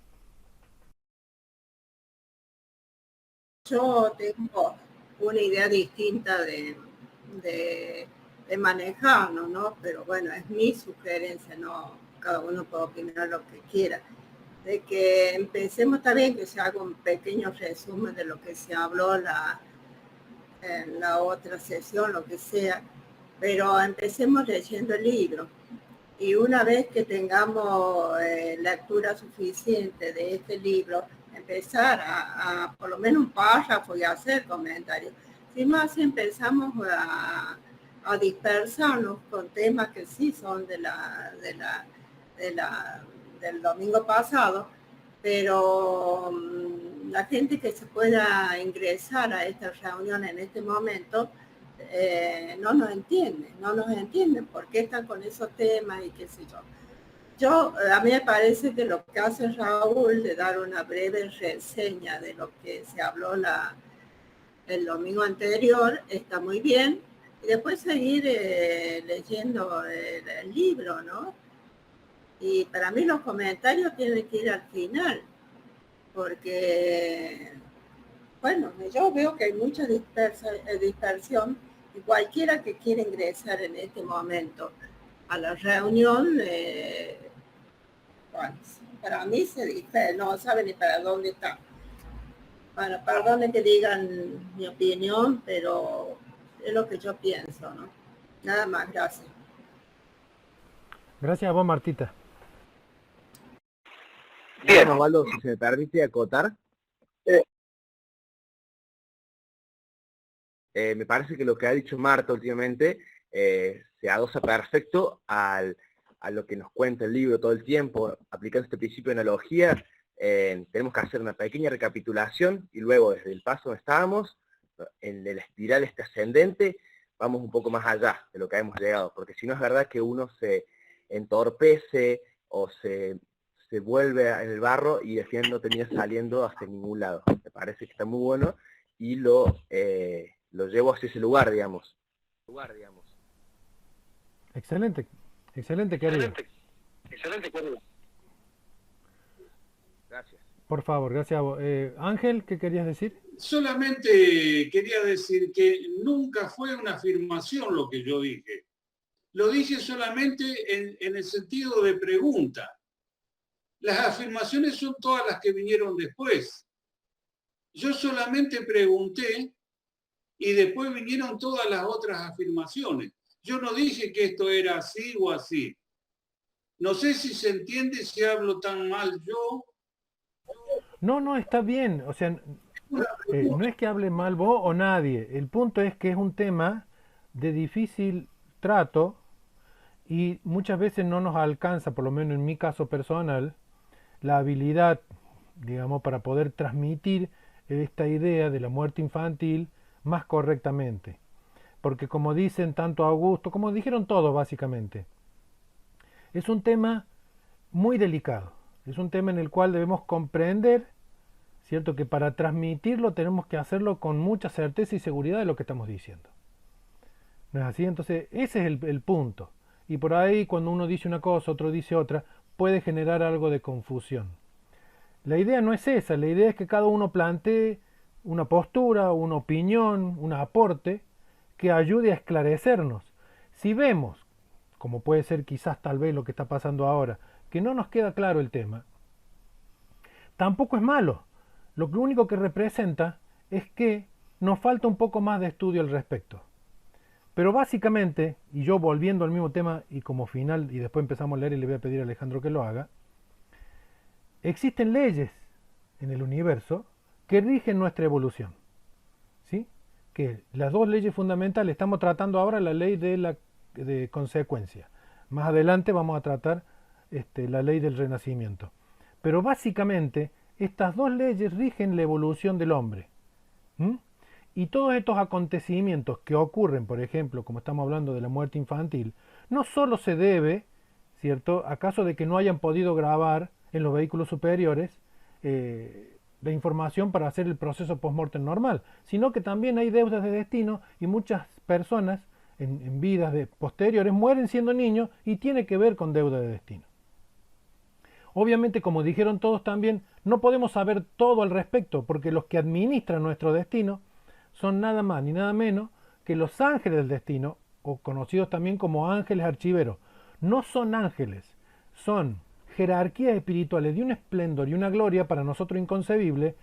Yo tengo una idea distinta de manejarlo, ¿no? Pero bueno, es mi sugerencia, no, cada uno puede opinar lo que quiera. De que empecemos también, que se haga un pequeño resumen de lo que se habló en la otra sesión, lo que sea, pero empecemos leyendo el libro. Y una vez que tengamos lectura suficiente de este libro, empezar a por lo menos un párrafo y hacer comentarios. Si no, así empezamos a dispersarnos con temas que sí son del domingo pasado, pero la gente que se pueda ingresar a esta reunión en este momento no nos entienden por qué están con esos temas y qué sé yo. A mí me parece que lo que hace Raúl de dar una breve reseña de lo que se habló el domingo anterior está muy bien, y después seguir leyendo el libro, ¿no? Y para mí los comentarios tienen que ir al final, porque, bueno, yo veo que hay mucha dispersión, y cualquiera que quiera ingresar en este momento a la reunión, bueno, para mí se dispersa, no sabe ni para dónde está. Bueno, perdonen que digan mi opinión, pero es lo que yo pienso, ¿no? Nada más, gracias. Gracias a vos, Martita. Bien, Osvaldo, si se me permite acotar. Me parece que lo que ha dicho Marta últimamente se adosa perfecto a lo que nos cuenta el libro todo el tiempo, aplicando este principio de analogía. Tenemos que hacer una pequeña recapitulación y luego desde el paso donde estábamos, en la espiral ascendente, vamos un poco más allá de lo que hemos llegado, porque si no es verdad que uno se entorpece o se vuelve en el barro y al final no termina saliendo hacia ningún lado. Me parece que está muy bueno y lo llevo hacia ese lugar, digamos. Excelente, excelente, querido. Excelente, querido. Gracias. Por favor, gracias a vos. Ángel, ¿qué querías decir? Solamente quería decir que nunca fue una afirmación lo que yo dije. Lo dije solamente en el sentido de pregunta. Las afirmaciones son todas las que vinieron después. Yo solamente pregunté y después vinieron todas las otras afirmaciones. Yo no dije que esto era así o así. No sé si se entiende si hablo tan mal yo. No, está bien. O sea, no es que hable mal vos o nadie. El punto es que es un tema de difícil trato y muchas veces no nos alcanza, por lo menos en mi caso personal, la habilidad, digamos, para poder transmitir esta idea de la muerte infantil más correctamente. Porque como dicen tanto Augusto, como dijeron todos básicamente, es un tema muy delicado. Es un tema en el cual debemos comprender, ¿cierto?, que para transmitirlo tenemos que hacerlo con mucha certeza y seguridad de lo que estamos diciendo. ¿No es así? Entonces, ese es el punto. Y por ahí, cuando uno dice una cosa, otro dice otra, puede generar algo de confusión. La idea no es esa, la idea es que cada uno plantee una postura, una opinión, un aporte que ayude a esclarecernos. Si vemos, como puede ser quizás tal vez lo que está pasando ahora, que no nos queda claro el tema, tampoco es malo. Lo único que representa es que nos falta un poco más de estudio al respecto. Pero básicamente, y yo volviendo al mismo tema y como final, y después empezamos a leer y le voy a pedir a Alejandro que lo haga, existen leyes en el universo que rigen nuestra evolución. ¿Sí? Que las dos leyes fundamentales, estamos tratando ahora la ley de consecuencia. Más adelante vamos a tratar la ley del renacimiento. Pero básicamente, estas dos leyes rigen la evolución del hombre. Y todos estos acontecimientos que ocurren, por ejemplo, como estamos hablando de la muerte infantil, no solo se debe, ¿cierto?, a caso de que no hayan podido grabar en los vehículos superiores la información para hacer el proceso post-mortem normal, sino que también hay deudas de destino y muchas personas en vidas posteriores mueren siendo niños y tiene que ver con deuda de destino. Obviamente, como dijeron todos también, no podemos saber todo al respecto, porque los que administran nuestro destino son nada más ni nada menos que los ángeles del destino, o conocidos también como ángeles archiveros. No son ángeles, son jerarquías espirituales de un esplendor y una gloria para nosotros inconcebible,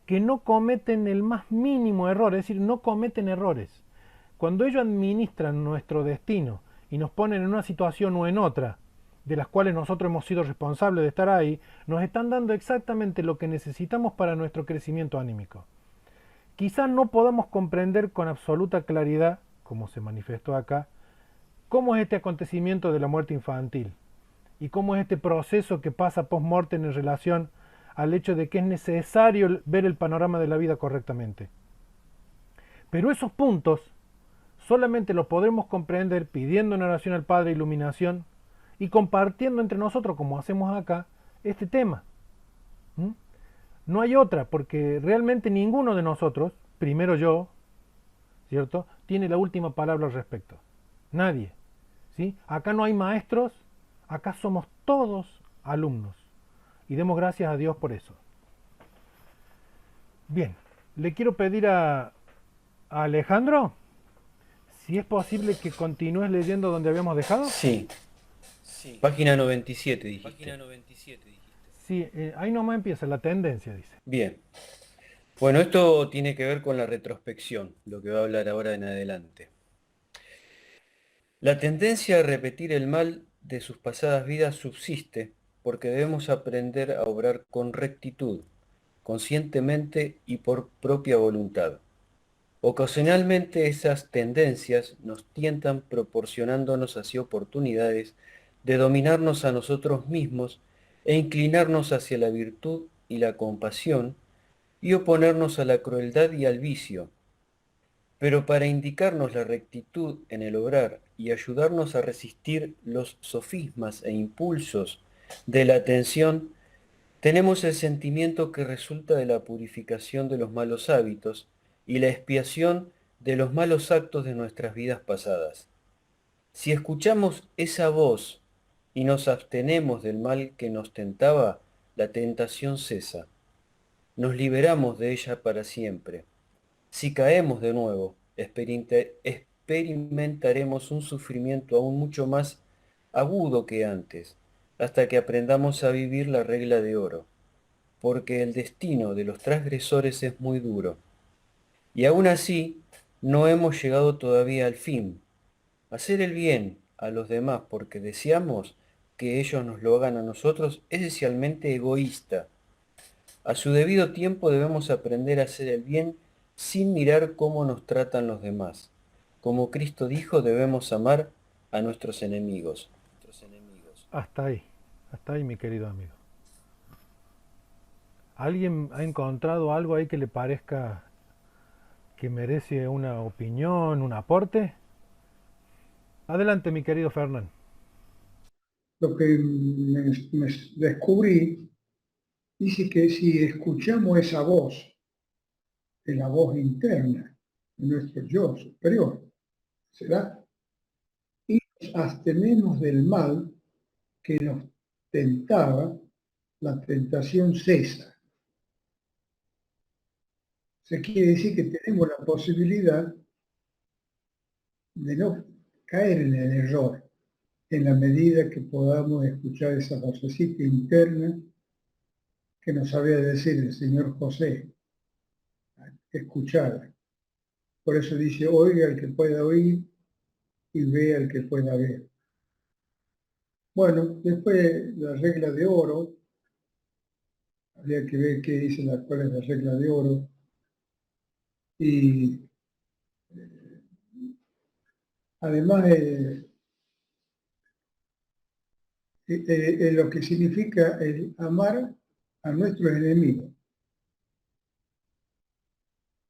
que no cometen el más mínimo error, es decir, no cometen errores. Cuando ellos administran nuestro destino y nos ponen en una situación o en otra, de las cuales nosotros hemos sido responsables de estar ahí, nos están dando exactamente lo que necesitamos para nuestro crecimiento anímico. Quizás no podamos comprender con absoluta claridad, como se manifestó acá, cómo es este acontecimiento de la muerte infantil y cómo es este proceso que pasa post-mortem en relación al hecho de que es necesario ver el panorama de la vida correctamente. Pero esos puntos solamente los podremos comprender pidiendo en oración al Padre iluminación y compartiendo entre nosotros, como hacemos acá, este tema. No hay otra, porque realmente ninguno de nosotros, primero yo, ¿cierto?, tiene la última palabra al respecto. Nadie. ¿Sí? Acá no hay maestros, acá somos todos alumnos. Y demos gracias a Dios por eso. Bien, le quiero pedir a Alejandro, si es posible que continúes leyendo donde habíamos dejado. Sí. Página 97, dijiste. Sí, ahí nomás empieza la tendencia, dice. Bien. Bueno, esto tiene que ver con la retrospección, lo que va a hablar ahora en adelante. La tendencia a repetir el mal de sus pasadas vidas subsiste porque debemos aprender a obrar con rectitud, conscientemente y por propia voluntad. Ocasionalmente esas tendencias nos tientan proporcionándonos así oportunidades de dominarnos a nosotros mismos e inclinarnos hacia la virtud y la compasión y oponernos a la crueldad y al vicio. pero para indicarnos la rectitud en el obrar y ayudarnos a resistir los sofismas e impulsos de la atención, tenemos el sentimiento que resulta de la purificación de los malos hábitos y la expiación de los malos actos de nuestras vidas pasadas. Si escuchamos esa voz y nos abstenemos del mal que nos tentaba, la tentación cesa. Nos liberamos de ella para siempre. Si caemos de nuevo, experimentaremos un sufrimiento aún mucho más agudo que antes, hasta que aprendamos a vivir la regla de oro, porque el destino de los transgresores es muy duro. Y aún así, no hemos llegado todavía al fin. Hacer el bien a los demás porque deseamos que ellos nos lo hagan a nosotros es esencialmente egoísta. A su debido tiempo debemos aprender a hacer el bien sin mirar cómo nos tratan los demás. Como Cristo dijo, debemos amar a nuestros enemigos. Hasta ahí mi querido amigo. ¿Alguien ha encontrado algo ahí que le parezca que merece una opinión, un aporte? Adelante mi querido Fernán. Lo que me descubrí dice que si escuchamos esa voz, de la voz interna de nuestro yo superior, ¿será? Y nos abstenemos del mal que nos tentaba, la tentación cesa. Se quiere decir que tenemos la posibilidad de no caer en el error, en la medida que podamos escuchar esa vocecita interna que nos sabía decir el señor José, escuchar. Por eso dice, oiga el que pueda oír y vea el que pueda ver. Bueno, después la regla de oro, habría que ver qué dice cuál es la regla de oro. Y además lo que significa el amar a nuestros enemigos.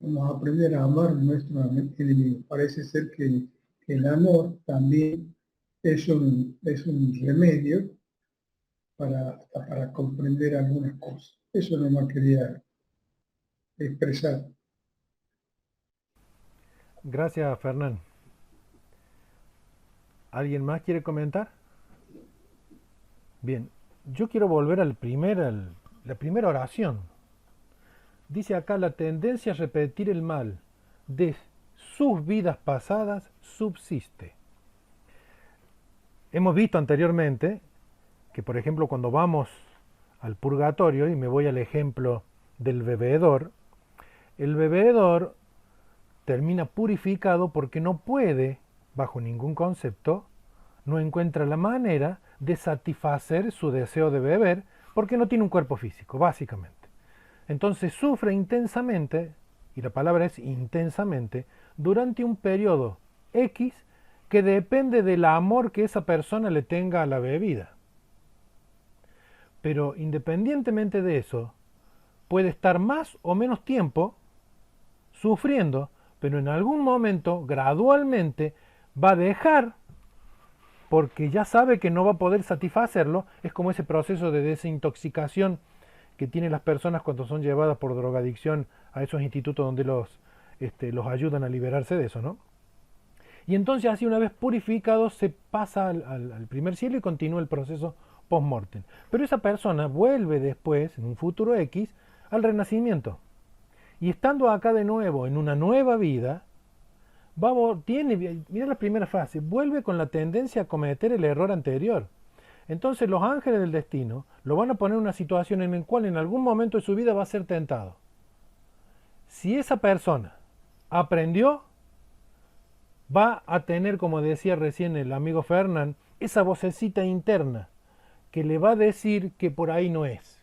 Vamos a aprender a amar a nuestros enemigos. Parece ser que el amor también es un remedio para comprender algunas cosas. Eso no me quería expresar. Gracias, Fernán. ¿Alguien más quiere comentar? Bien, yo quiero volver la primera oración. Dice acá, la tendencia a repetir el mal de sus vidas pasadas subsiste. Hemos visto anteriormente que, por ejemplo, cuando vamos al purgatorio, y me voy al ejemplo del bebedor, el bebedor termina purificado porque no puede, bajo ningún concepto, no encuentra la manera de satisfacer su deseo de beber porque no tiene un cuerpo físico, básicamente. Entonces sufre intensamente, y la palabra es intensamente, durante un periodo X que depende del amor que esa persona le tenga a la bebida. Pero independientemente de eso, puede estar más o menos tiempo sufriendo, pero en algún momento, gradualmente, va a dejar, porque ya sabe que no va a poder satisfacerlo. Es como ese proceso de desintoxicación que tienen las personas cuando son llevadas por drogadicción a esos institutos donde los ayudan a liberarse de eso, ¿no? Y entonces así, una vez purificado, se pasa al primer cielo y continúa el proceso post-mortem. Pero esa persona vuelve después, en un futuro X, al renacimiento. Y estando acá de nuevo, en una nueva vida, mira la primera frase, vuelve con la tendencia a cometer el error anterior. Entonces los ángeles del destino lo van a poner en una situación en la cual en algún momento de su vida va a ser tentado. Si esa persona aprendió, va a tener, como decía recién el amigo Fernán, esa vocecita interna que le va a decir que por ahí no es.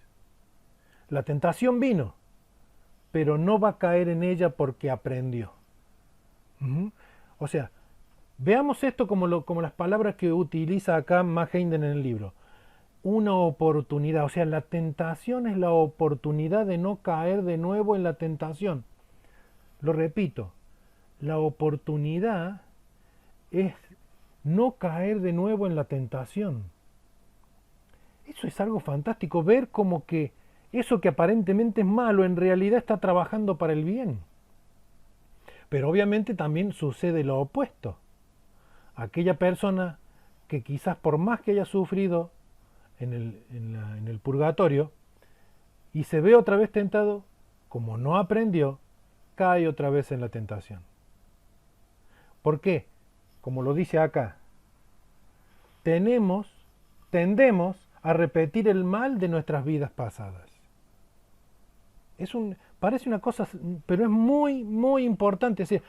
La tentación vino, pero no va a caer en ella porque aprendió. O sea, veamos esto como las palabras que utiliza acá Matt Heiden en el libro. Una oportunidad, o sea, la tentación es la oportunidad de no caer de nuevo en la tentación. Lo repito, la oportunidad es no caer de nuevo en la tentación. Eso es algo fantástico, ver como que eso que aparentemente es malo en realidad está trabajando para el bien. Pero obviamente también sucede lo opuesto. Aquella persona que quizás por más que haya sufrido en el purgatorio y se ve otra vez tentado, como no aprendió, cae otra vez en la tentación. ¿Por qué? Como lo dice acá, tendemos a repetir el mal de nuestras vidas pasadas. Parece una cosa, pero es muy, muy importante, es decir,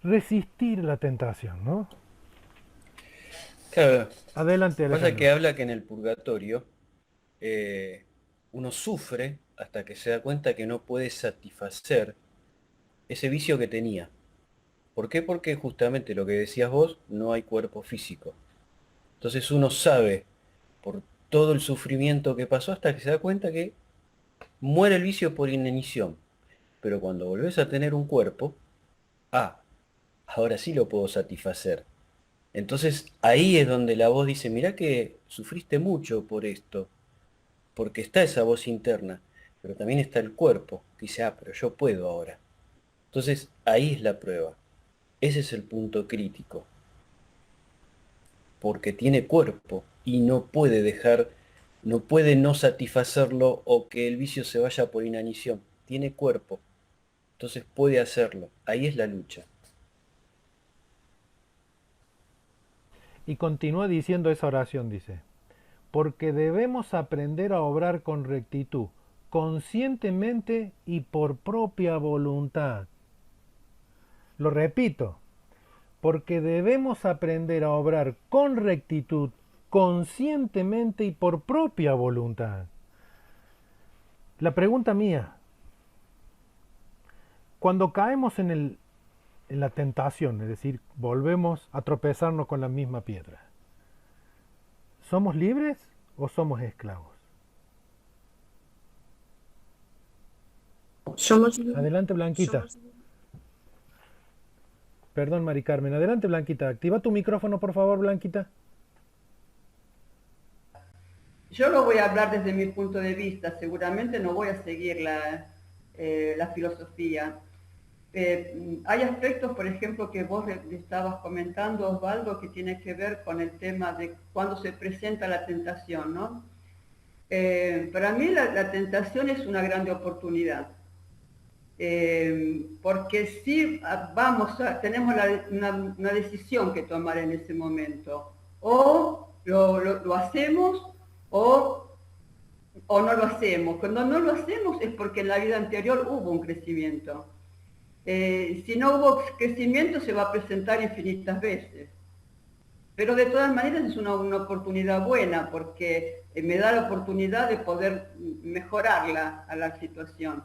resistir la tentación, ¿no? Claro. Adelante, Alejandro. Pasa que habla que en el purgatorio uno sufre hasta que se da cuenta que no puede satisfacer ese vicio que tenía. ¿Por qué? Porque justamente lo que decías vos, no hay cuerpo físico. Entonces uno sabe por todo el sufrimiento que pasó hasta que se da cuenta que muere el vicio por inanición. Pero cuando volvés a tener un cuerpo, ahora sí lo puedo satisfacer. Entonces ahí es donde la voz dice, mirá que sufriste mucho por esto, porque está esa voz interna, pero también está el cuerpo, que dice, pero yo puedo ahora. Entonces ahí es la prueba, ese es el punto crítico, porque tiene cuerpo y no puede no satisfacerlo o que el vicio se vaya por inanición, tiene cuerpo, entonces puede hacerlo, ahí es la lucha. Y continúa diciendo esa oración, dice, porque debemos aprender a obrar con rectitud, conscientemente y por propia voluntad. Lo repito, porque debemos aprender a obrar con rectitud, conscientemente y por propia voluntad. La pregunta mía, cuando caemos en la tentación, es decir, volvemos a tropezarnos con la misma piedra, ¿somos libres o somos esclavos? Adelante, Blanquita. Perdón, Mari Carmen. Adelante, Blanquita. Activa tu micrófono, por favor, Blanquita. Yo lo voy a hablar desde mi punto de vista. Seguramente no voy a seguir la filosofía. Hay aspectos, por ejemplo, que vos le estabas comentando, Osvaldo, que tiene que ver con el tema de cuando se presenta la tentación, ¿no? Para mí la tentación es una grande oportunidad. Porque si tenemos una decisión que tomar en ese momento, o lo hacemos o no lo hacemos. Cuando no lo hacemos es porque en la vida anterior hubo un crecimiento. Si no hubo crecimiento se va a presentar infinitas veces. Pero de todas maneras es una oportunidad buena porque me da la oportunidad de poder mejorarla a la situación.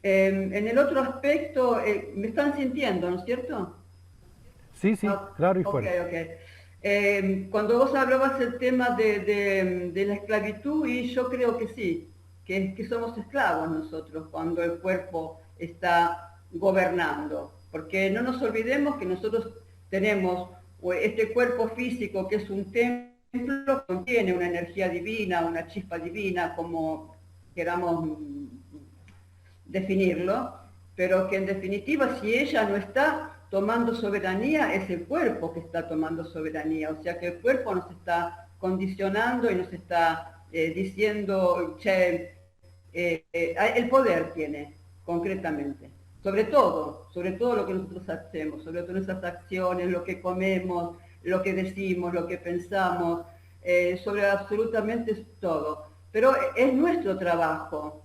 En el otro aspecto, me están sintiendo, ¿no es cierto? Sí, claro y fuera. Cuando vos hablabas del tema de la esclavitud, y yo creo que sí, que somos esclavos nosotros cuando el cuerpo está gobernando. Porque no nos olvidemos que nosotros tenemos este cuerpo físico que es un templo, contiene una energía divina, una chispa divina, como queramos definirlo, pero que en definitiva si ella no está tomando soberanía, es el cuerpo que está tomando soberanía, o sea que el cuerpo nos está condicionando y nos está diciendo, el poder tiene concretamente, sobre todo lo que nosotros hacemos, sobre todo nuestras acciones, lo que comemos, lo que decimos, lo que pensamos, sobre absolutamente todo, pero es nuestro trabajo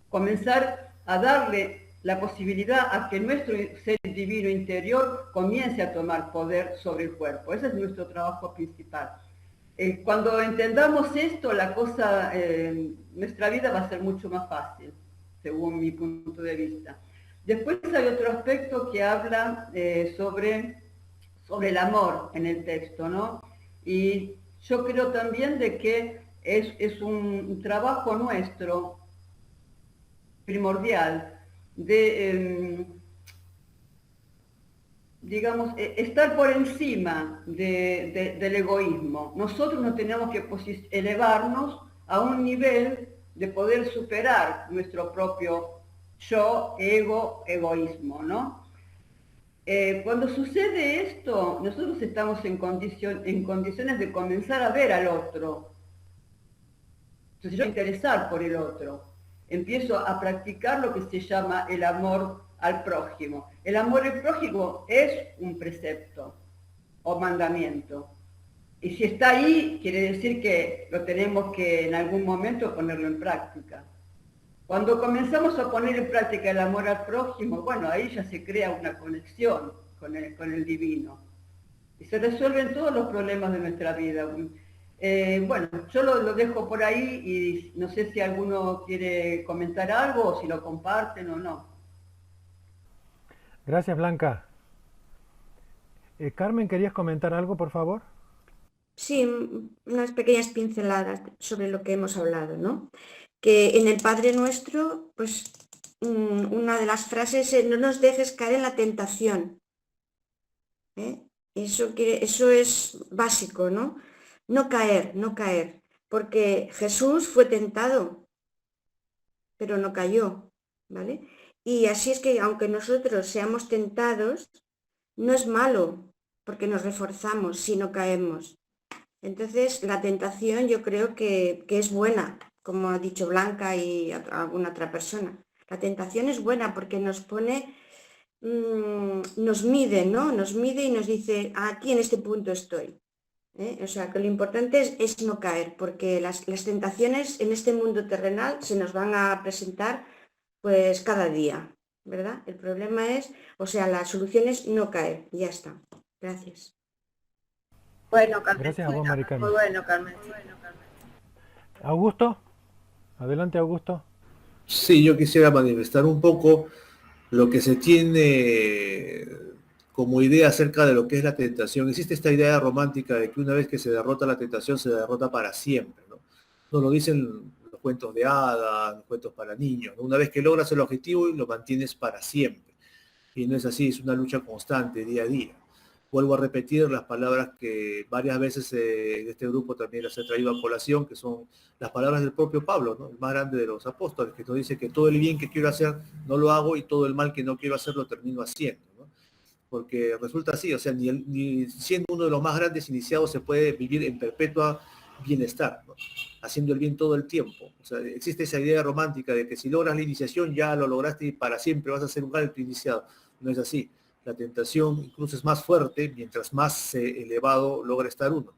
comenzar a darle la posibilidad a que nuestro ser divino interior comience a tomar poder sobre el cuerpo. Ese es nuestro trabajo principal. Cuando entendamos esto, la cosa, nuestra vida va a ser mucho más fácil, según mi punto de vista. Después hay otro aspecto que habla sobre el amor en el texto, ¿no? Y yo creo también de que es un trabajo nuestro primordial de digamos, estar por encima del egoísmo. Nosotros no tenemos que elevarnos a un nivel de poder superar nuestro propio yo, ego, egoísmo, ¿no? Cuando sucede esto, nosotros estamos en condiciones de comenzar a ver al otro. Entonces yo me interesar por el otro. Empiezo a practicar lo que se llama el amor al prójimo. El amor al prójimo es un precepto o mandamiento. Y si está ahí, quiere decir que lo tenemos que en algún momento ponerlo en práctica. Cuando comenzamos a poner en práctica el amor al prójimo, bueno, ahí ya se crea una conexión con el divino. Y se resuelven todos los problemas de nuestra vida. Bueno, yo lo dejo por ahí y no sé si alguno quiere comentar algo o si lo comparten o no. Gracias, Blanca. Carmen, ¿querías comentar algo, por favor? Sí, unas pequeñas pinceladas sobre lo que hemos hablado, ¿no? Que en el Padre Nuestro, pues una de las frases es: no nos dejes caer en la tentación. Eso es básico, ¿no? No caer, porque Jesús fue tentado, pero no cayó, ¿vale? Y así es que aunque nosotros seamos tentados, no es malo, porque nos reforzamos si no caemos. Entonces, la tentación yo creo que es buena, como ha dicho Blanca y alguna otra persona. La tentación es buena porque nos pone, nos mide, ¿no? Nos mide y nos dice, aquí en este punto estoy. O sea, que lo importante es no caer, porque las tentaciones en este mundo terrenal se nos van a presentar pues cada día, ¿verdad? El problema es, o sea, la solución es no caer, ya está. Gracias. Bueno, Carmen. Gracias a vos, Mari Carmen. Muy bueno, Carmen. Augusto, adelante, Augusto. Sí, yo quisiera manifestar un poco lo que se tiene como idea acerca de lo que es la tentación. Existe esta idea romántica de que una vez que se derrota la tentación, se derrota para siempre, ¿no? Nos lo dicen los cuentos de hadas, los cuentos para niños, ¿no? Una vez que logras el objetivo, lo mantienes para siempre. Y no es así, es una lucha constante, día a día. Vuelvo a repetir las palabras que varias veces en este grupo también las he traído a colación, que son las palabras del propio Pablo, ¿no? El más grande de los apóstoles, que nos dice que todo el bien que quiero hacer no lo hago y todo el mal que no quiero hacer lo termino haciendo, ¿no? Porque resulta así, o sea, ni siendo uno de los más grandes iniciados se puede vivir en perpetua bienestar, ¿no? Haciendo el bien todo el tiempo. O sea, existe esa idea romántica de que si logras la iniciación ya lo lograste y para siempre vas a ser un alto iniciado. No es así. La tentación incluso es más fuerte mientras más elevado logra estar uno.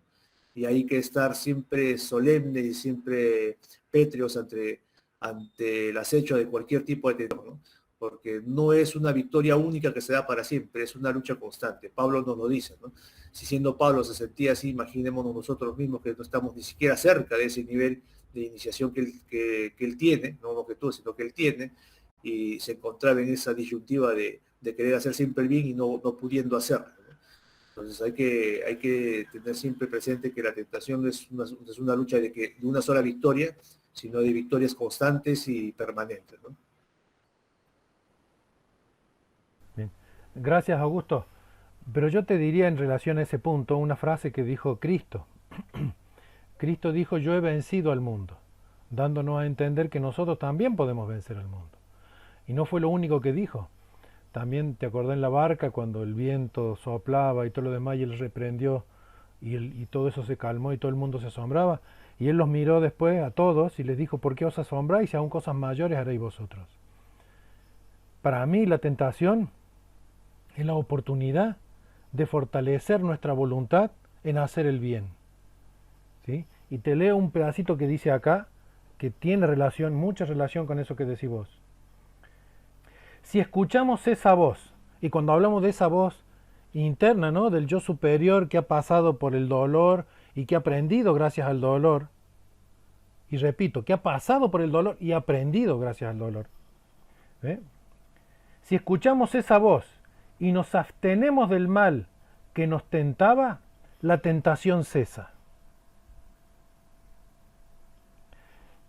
Y hay que estar siempre solemne y siempre pétreos ante el acecho de cualquier tipo de tentación, ¿no? Porque no es una victoria única que se da para siempre, es una lucha constante. Pablo nos lo dice, ¿no? Si siendo Pablo se sentía así, imaginémonos nosotros mismos que no estamos ni siquiera cerca de ese nivel de iniciación que él tiene, no que tú, sino que él tiene, y se encontraba en esa disyuntiva de querer hacer siempre el bien y no pudiendo hacerlo, ¿no? Entonces hay que tener siempre presente que la tentación es una lucha de una sola victoria, sino de victorias constantes y permanentes, ¿no? Bien. Gracias, Augusto. Pero yo te diría en relación a ese punto una frase que dijo Cristo. Cristo dijo: yo he vencido al mundo, dándonos a entender que nosotros también podemos vencer al mundo. Y no fue lo único que dijo. También te acordás en la barca cuando el viento soplaba y todo lo demás, y él reprendió y todo eso se calmó y todo el mundo se asombraba. Y él los miró después a todos y les dijo: ¿por qué os asombráis? Si aún cosas mayores haréis vosotros. Para mí la tentación es la oportunidad de fortalecer nuestra voluntad en hacer el bien, ¿sí? Y te leo un pedacito que dice acá, que tiene relación, mucha relación con eso que decís vos. Si escuchamos esa voz, y cuando hablamos de esa voz interna, ¿no?, del yo superior que ha pasado por el dolor y que ha aprendido gracias al dolor, y repito, que ha pasado por el dolor y ha aprendido gracias al dolor, ¿eh? Si escuchamos esa voz y nos abstenemos del mal que nos tentaba, la tentación cesa.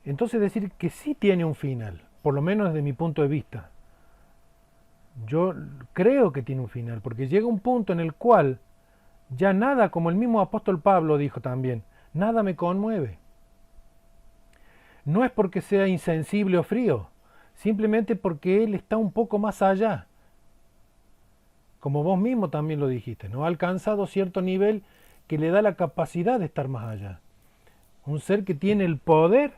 Entonces decir que sí tiene un final, por lo menos desde mi punto de vista. Yo creo que tiene un final, porque llega un punto en el cual ya nada, como el mismo apóstol Pablo dijo también, nada me conmueve. No es porque sea insensible o frío, simplemente porque Él está un poco más allá. Como vos mismo también lo dijiste, ¿no? Ha alcanzado cierto nivel que le da la capacidad de estar más allá. Un ser que tiene el poder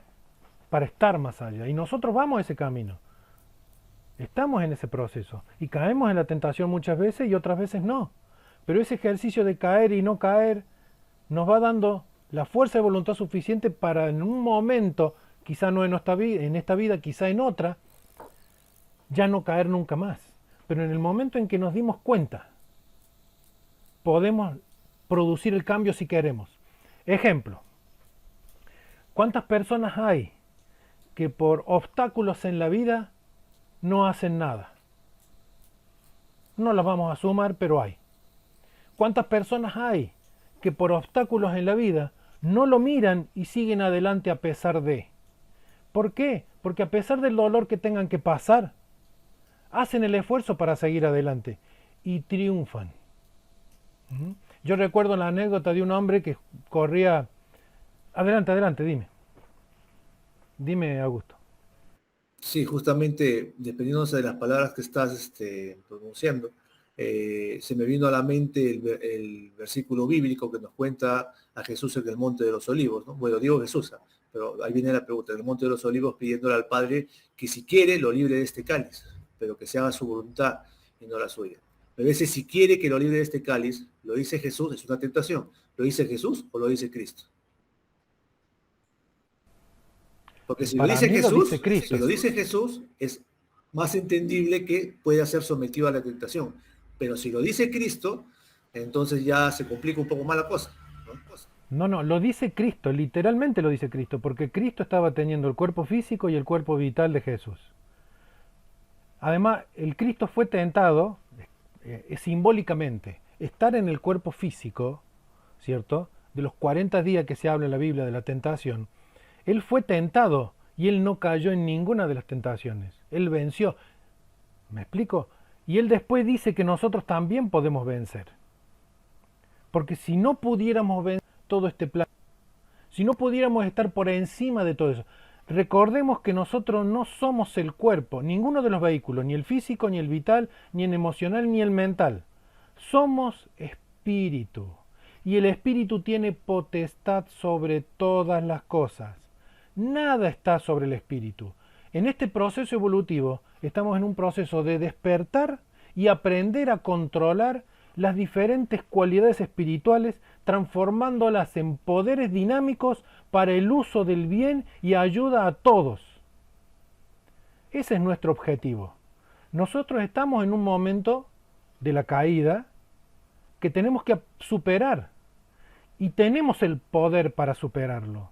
para estar más allá. Y nosotros vamos a ese camino. Estamos en ese proceso. Y caemos en la tentación muchas veces y otras veces no. Pero ese ejercicio de caer y no caer nos va dando la fuerza de voluntad suficiente para en un momento, quizá no en esta vida, quizá en otra, ya no caer nunca más. Pero en el momento en que nos dimos cuenta, podemos producir el cambio si queremos. Ejemplo, ¿cuántas personas hay que por obstáculos en la vida no hacen nada? No las vamos a sumar, pero hay. ¿Cuántas personas hay que por obstáculos en la vida no lo miran y siguen adelante a pesar de? ¿Por qué? Porque a pesar del dolor que tengan que pasar, hacen el esfuerzo para seguir adelante y triunfan. Yo recuerdo la anécdota de un hombre que corría... Adelante, dime. Dime, Augusto. Sí, justamente, dependiéndose de las palabras que estás pronunciando, se me vino a la mente el versículo bíblico que nos cuenta a Jesús en el Monte de los Olivos, ¿no? Bueno, digo Jesús, pero ahí viene la pregunta, en el Monte de los Olivos pidiéndole al Padre que si quiere lo libre de este cáliz, pero que se haga su voluntad y no la suya. Pero ese si quiere que lo libre de este cáliz, lo dice Jesús, es una tentación. ¿Lo dice Jesús o lo dice Cristo? Porque si lo dice Jesús, si lo dice Jesús, es más entendible que pueda ser sometido a la tentación. Pero si lo dice Cristo, entonces ya se complica un poco más la cosa, ¿no? No, lo dice Cristo, literalmente lo dice Cristo, porque Cristo estaba teniendo el cuerpo físico y el cuerpo vital de Jesús. Además, el Cristo fue tentado simbólicamente. Estar en el cuerpo físico, ¿cierto? De los 40 días que se habla en la Biblia de la tentación, Él fue tentado y Él no cayó en ninguna de las tentaciones. Él venció. ¿Me explico? Y Él después dice que nosotros también podemos vencer. Porque si no pudiéramos vencer todo este plan, si no pudiéramos estar por encima de todo eso, recordemos que nosotros no somos el cuerpo, ninguno de los vehículos, ni el físico, ni el vital, ni el emocional, ni el mental. Somos espíritu. Y el espíritu tiene potestad sobre todas las cosas. Nada está sobre el espíritu. En este proceso evolutivo estamos en un proceso de despertar y aprender a controlar las diferentes cualidades espirituales, transformándolas en poderes dinámicos para el uso del bien y ayuda a todos. Ese es nuestro objetivo. Nosotros estamos en un momento de la caída que tenemos que superar y tenemos el poder para superarlo.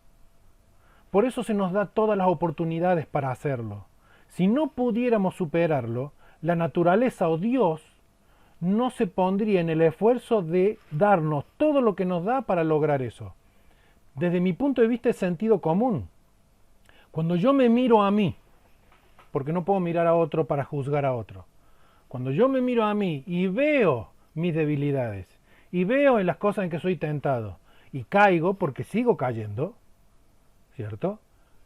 Por eso se nos da todas las oportunidades para hacerlo. Si no pudiéramos superarlo, la naturaleza o Dios no se pondría en el esfuerzo de darnos todo lo que nos da para lograr eso. Desde mi punto de vista es sentido común. Cuando yo me miro a mí, porque no puedo mirar a otro para juzgar a otro, cuando yo me miro a mí y veo mis debilidades, y veo en las cosas en que soy tentado, y caigo porque sigo cayendo, ¿cierto?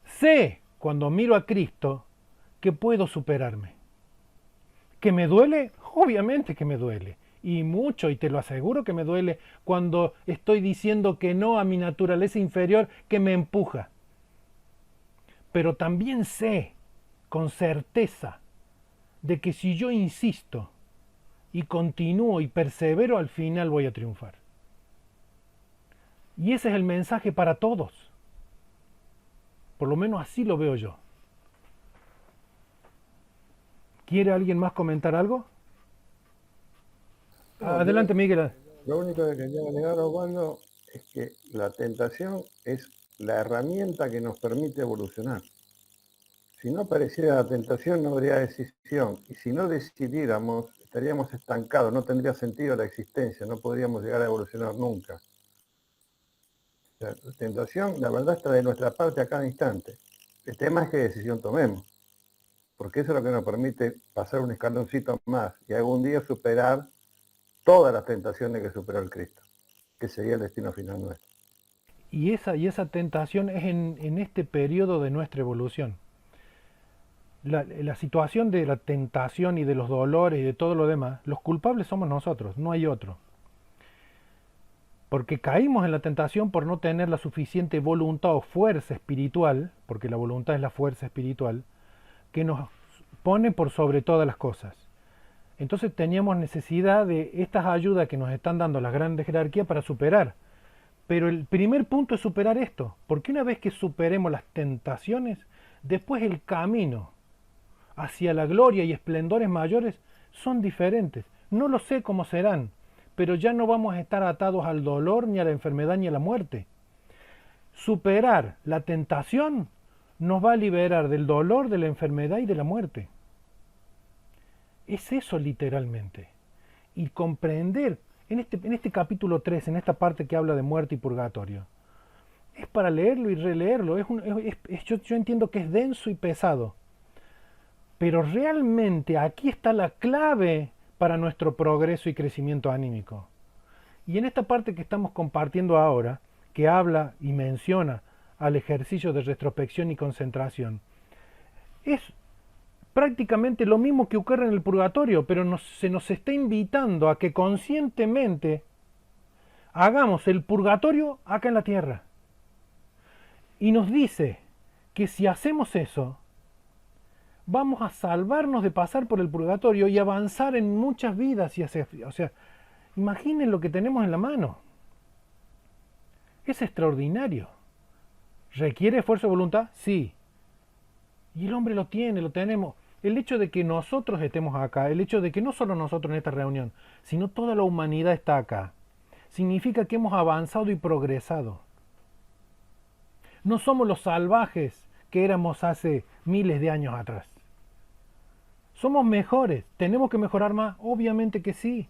Sé, cuando miro a Cristo, que puedo superarme. ¿Que me duele? Obviamente que me duele. Y mucho, y te lo aseguro que me duele cuando estoy diciendo que no a mi naturaleza inferior que me empuja. Pero también sé, con certeza, de que si yo insisto y continúo y persevero, al final voy a triunfar. Y ese es el mensaje para todos. Por lo menos así lo veo yo. ¿Quiere alguien más comentar algo? Adelante, Miguel. Lo único que quería agregar, Osvaldo, es que la tentación es la herramienta que nos permite evolucionar. Si no apareciera la tentación, no habría decisión. Y si no decidiéramos, estaríamos estancados, no tendría sentido la existencia, no podríamos llegar a evolucionar nunca. La tentación, la verdad, está de nuestra parte a cada instante. El tema es qué decisión tomemos. porque eso es lo que nos permite pasar un escaloncito más y algún día superar todas las tentaciones que superó el Cristo, que sería el destino final nuestro. Y esa tentación es en este periodo de nuestra evolución. La situación de la tentación y de los dolores y de todo lo demás, los culpables somos nosotros, no hay otro. Porque caímos en la tentación por no tener la suficiente voluntad o fuerza espiritual, porque la voluntad es la fuerza espiritual, que nos pone por sobre todas las cosas. Entonces teníamos necesidad de estas ayudas que nos están dando las grandes jerarquías para superar. Pero el primer punto es superar esto, porque una vez que superemos las tentaciones, después el camino hacia la gloria y esplendores mayores son diferentes. No lo sé cómo serán, pero ya no vamos a estar atados al dolor, ni a la enfermedad, ni a la muerte. Superar la tentación nos va a liberar del dolor, de la enfermedad y de la muerte. Es eso literalmente. Y comprender, en este capítulo 3, en esta parte que habla de muerte y purgatorio, es para leerlo y releerlo. Yo entiendo que es denso y pesado, pero realmente aquí está la clave para nuestro progreso y crecimiento anímico. Y en esta parte que estamos compartiendo ahora, que habla y menciona al ejercicio de retrospección y concentración, es prácticamente lo mismo que ocurre en el purgatorio, pero se nos está invitando a que conscientemente hagamos el purgatorio acá en la tierra. Y nos dice que si hacemos eso, vamos a salvarnos de pasar por el purgatorio y avanzar en muchas vidas. O sea, imaginen lo que tenemos en la mano. Es extraordinario. ¿Requiere esfuerzo y voluntad? Sí. Y el hombre lo tiene, lo tenemos. El hecho de que nosotros estemos acá, el hecho de que no solo nosotros en esta reunión, sino toda la humanidad está acá, significa que hemos avanzado y progresado. No somos los salvajes que éramos hace miles de años atrás. Somos mejores. ¿Tenemos que mejorar más? Obviamente que sí.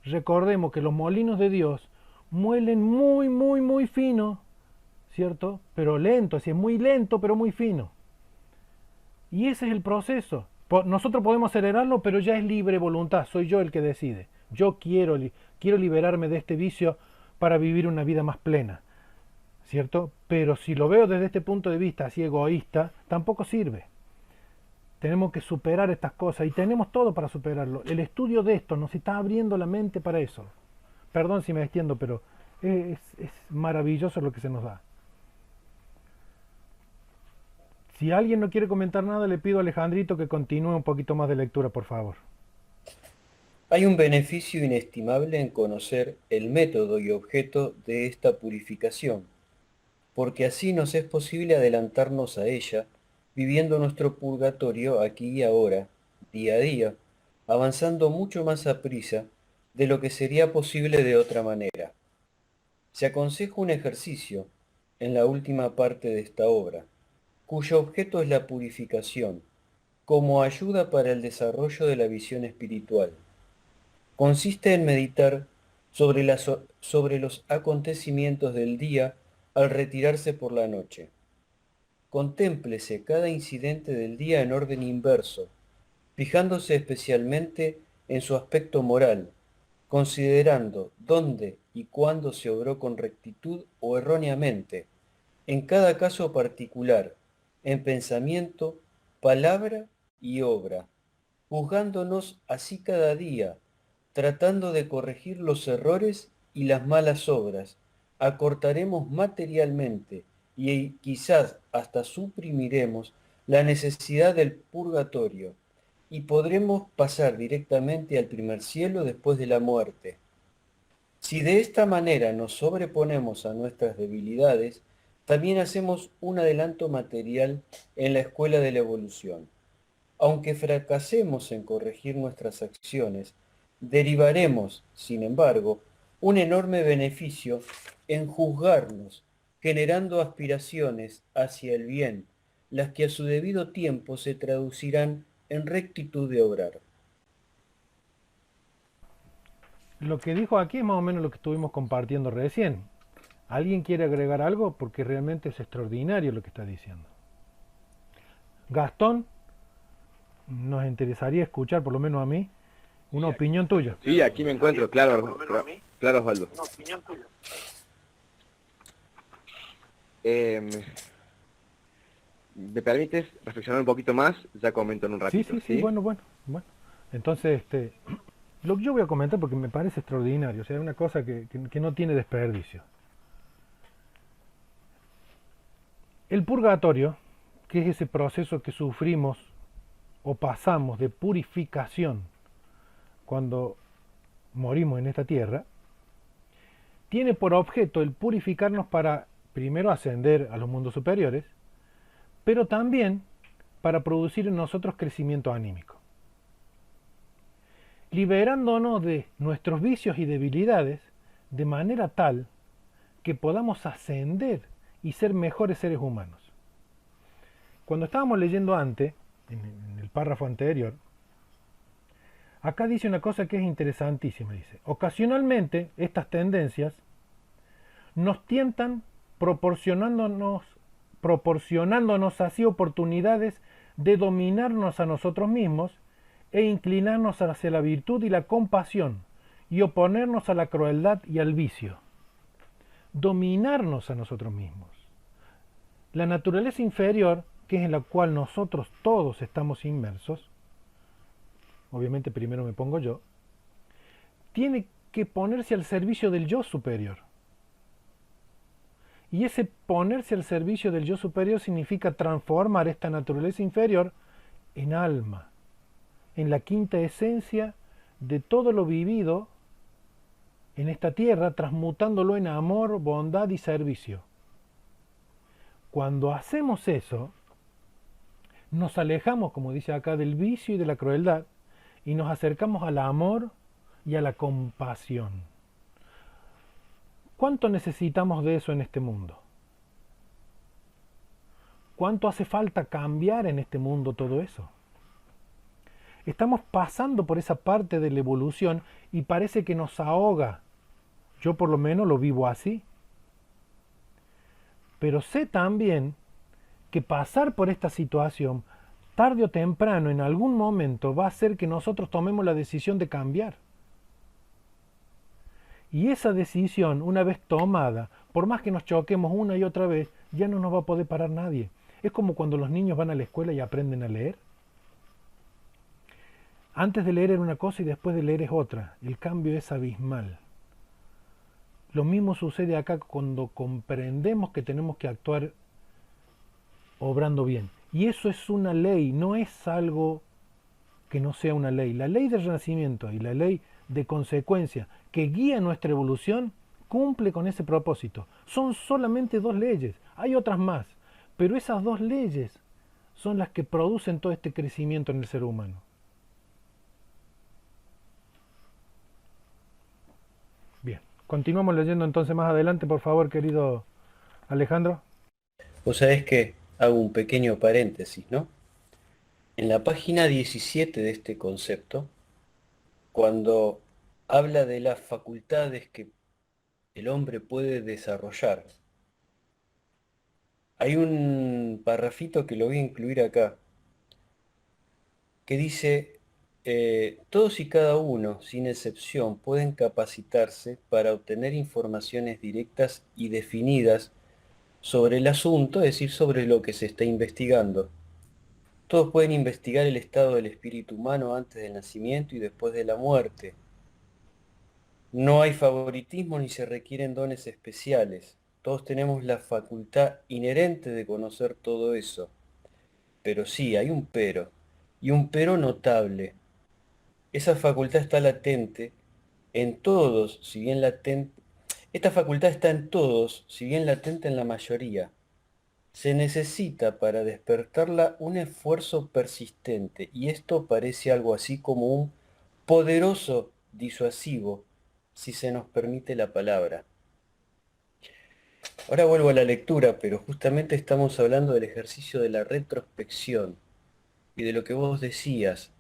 Recordemos que los molinos de Dios muelen muy, muy, muy fino, ¿cierto? Pero lento, así es muy lento, pero muy fino. Y ese es el proceso. Nosotros podemos acelerarlo, pero ya es libre voluntad. Soy yo el que decide. Yo quiero liberarme de este vicio para vivir una vida más plena, ¿cierto? Pero si lo veo desde este punto de vista así egoísta, tampoco sirve. Tenemos que superar estas cosas y tenemos todo para superarlo. El estudio de esto nos está abriendo la mente para eso. Perdón si me extiendo, pero es maravilloso lo que se nos da. Si alguien no quiere comentar nada, le pido a Alejandrito que continúe un poquito más de lectura, por favor. Hay un beneficio inestimable en conocer el método y objeto de esta purificación, porque así nos es posible adelantarnos a ella, viviendo nuestro purgatorio aquí y ahora, día a día, avanzando mucho más aprisa de lo que sería posible de otra manera. Se aconseja un ejercicio en la última parte de esta obra, cuyo objeto es la purificación, como ayuda para el desarrollo de la visión espiritual. Consiste en meditar sobre los acontecimientos del día al retirarse por la noche. Contémplese cada incidente del día en orden inverso, fijándose especialmente en su aspecto moral, considerando dónde y cuándo se obró con rectitud o erróneamente, en cada caso particular, en pensamiento, palabra y obra, juzgándonos así cada día, tratando de corregir los errores y las malas obras, acortaremos materialmente y quizás hasta suprimiremos la necesidad del purgatorio y podremos pasar directamente al primer cielo después de la muerte. Si de esta manera nos sobreponemos a nuestras debilidades, también hacemos un adelanto material en la escuela de la evolución. Aunque fracasemos en corregir nuestras acciones, derivaremos, sin embargo, un enorme beneficio en juzgarnos, generando aspiraciones hacia el bien, las que a su debido tiempo se traducirán en rectitud de obrar. Lo que dijo aquí es más o menos lo que estuvimos compartiendo recién. ¿Alguien quiere agregar algo? Porque realmente es extraordinario lo que está diciendo. Gastón, nos interesaría escuchar, por lo menos a mí, una opinión tuya. Sí, aquí me encuentro, claro, claro, Osvaldo. Una opinión tuya. ¿Me permites reflexionar un poquito más? Ya comento en un ratito. Sí, bueno. Entonces, lo que yo voy a comentar porque me parece extraordinario, o sea, es una cosa que no tiene desperdicio. El purgatorio, que es ese proceso que sufrimos o pasamos de purificación cuando morimos en esta tierra, tiene por objeto el purificarnos para primero ascender a los mundos superiores, pero también para producir en nosotros crecimiento anímico, liberándonos de nuestros vicios y debilidades de manera tal que podamos ascender y ser mejores seres humanos. Cuando estábamos leyendo antes, en el párrafo anterior, acá dice una cosa que es interesantísima, dice: ocasionalmente estas tendencias nos tientan proporcionándonos así oportunidades de dominarnos a nosotros mismos e inclinarnos hacia la virtud y la compasión y oponernos a la crueldad y al vicio. Dominarnos a nosotros mismos. La naturaleza inferior, que es en la cual nosotros todos estamos inmersos, obviamente primero me pongo yo, tiene que ponerse al servicio del yo superior. Y ese ponerse al servicio del yo superior significa transformar esta naturaleza inferior en alma, en la quinta esencia de todo lo vivido en esta tierra, transmutándolo en amor, bondad y servicio. Cuando hacemos eso, nos alejamos, como dice acá, del vicio y de la crueldad, y nos acercamos al amor y a la compasión. ¿Cuánto necesitamos de eso en este mundo? ¿Cuánto hace falta cambiar en este mundo todo eso? Estamos pasando por esa parte de la evolución y parece que nos ahoga. Yo por lo menos lo vivo así. Pero sé también que pasar por esta situación, tarde o temprano, en algún momento, va a hacer que nosotros tomemos la decisión de cambiar. Y esa decisión, una vez tomada, por más que nos choquemos una y otra vez, ya no nos va a poder parar nadie. Es como cuando los niños van a la escuela y aprenden a leer. Antes de leer era una cosa y después de leer es otra. El cambio es abismal. Lo mismo sucede acá cuando comprendemos que tenemos que actuar obrando bien. Y eso es una ley, no es algo que no sea una ley. La ley del renacimiento y la ley de consecuencia que guía nuestra evolución cumple con ese propósito. Son solamente dos leyes, hay otras más, pero esas dos leyes son las que producen todo este crecimiento en el ser humano. Bien, continuamos leyendo entonces más adelante, por favor, querido Alejandro. Vos sabés que hago un pequeño paréntesis, ¿no? En la página 17 de este concepto, cuando habla de las facultades que el hombre puede desarrollar, hay un parrafito que lo voy a incluir acá, que dice, todos y cada uno, sin excepción, pueden capacitarse para obtener informaciones directas y definidas sobre el asunto, es decir, sobre lo que se está investigando. Todos pueden investigar el estado del espíritu humano antes del nacimiento y después de la muerte. No hay favoritismo ni se requieren dones especiales. Todos tenemos la facultad inherente de conocer todo eso. Pero sí, hay un pero, y un pero notable. Esa facultad está latente en todos, si bien latente. Esta facultad está en todos, si bien latente en la mayoría. Se necesita para despertarla un esfuerzo persistente, y esto parece algo así como un poderoso disuasivo, si se nos permite la palabra. Ahora vuelvo a la lectura, pero justamente estamos hablando del ejercicio de la retrospección y de lo que vos decías,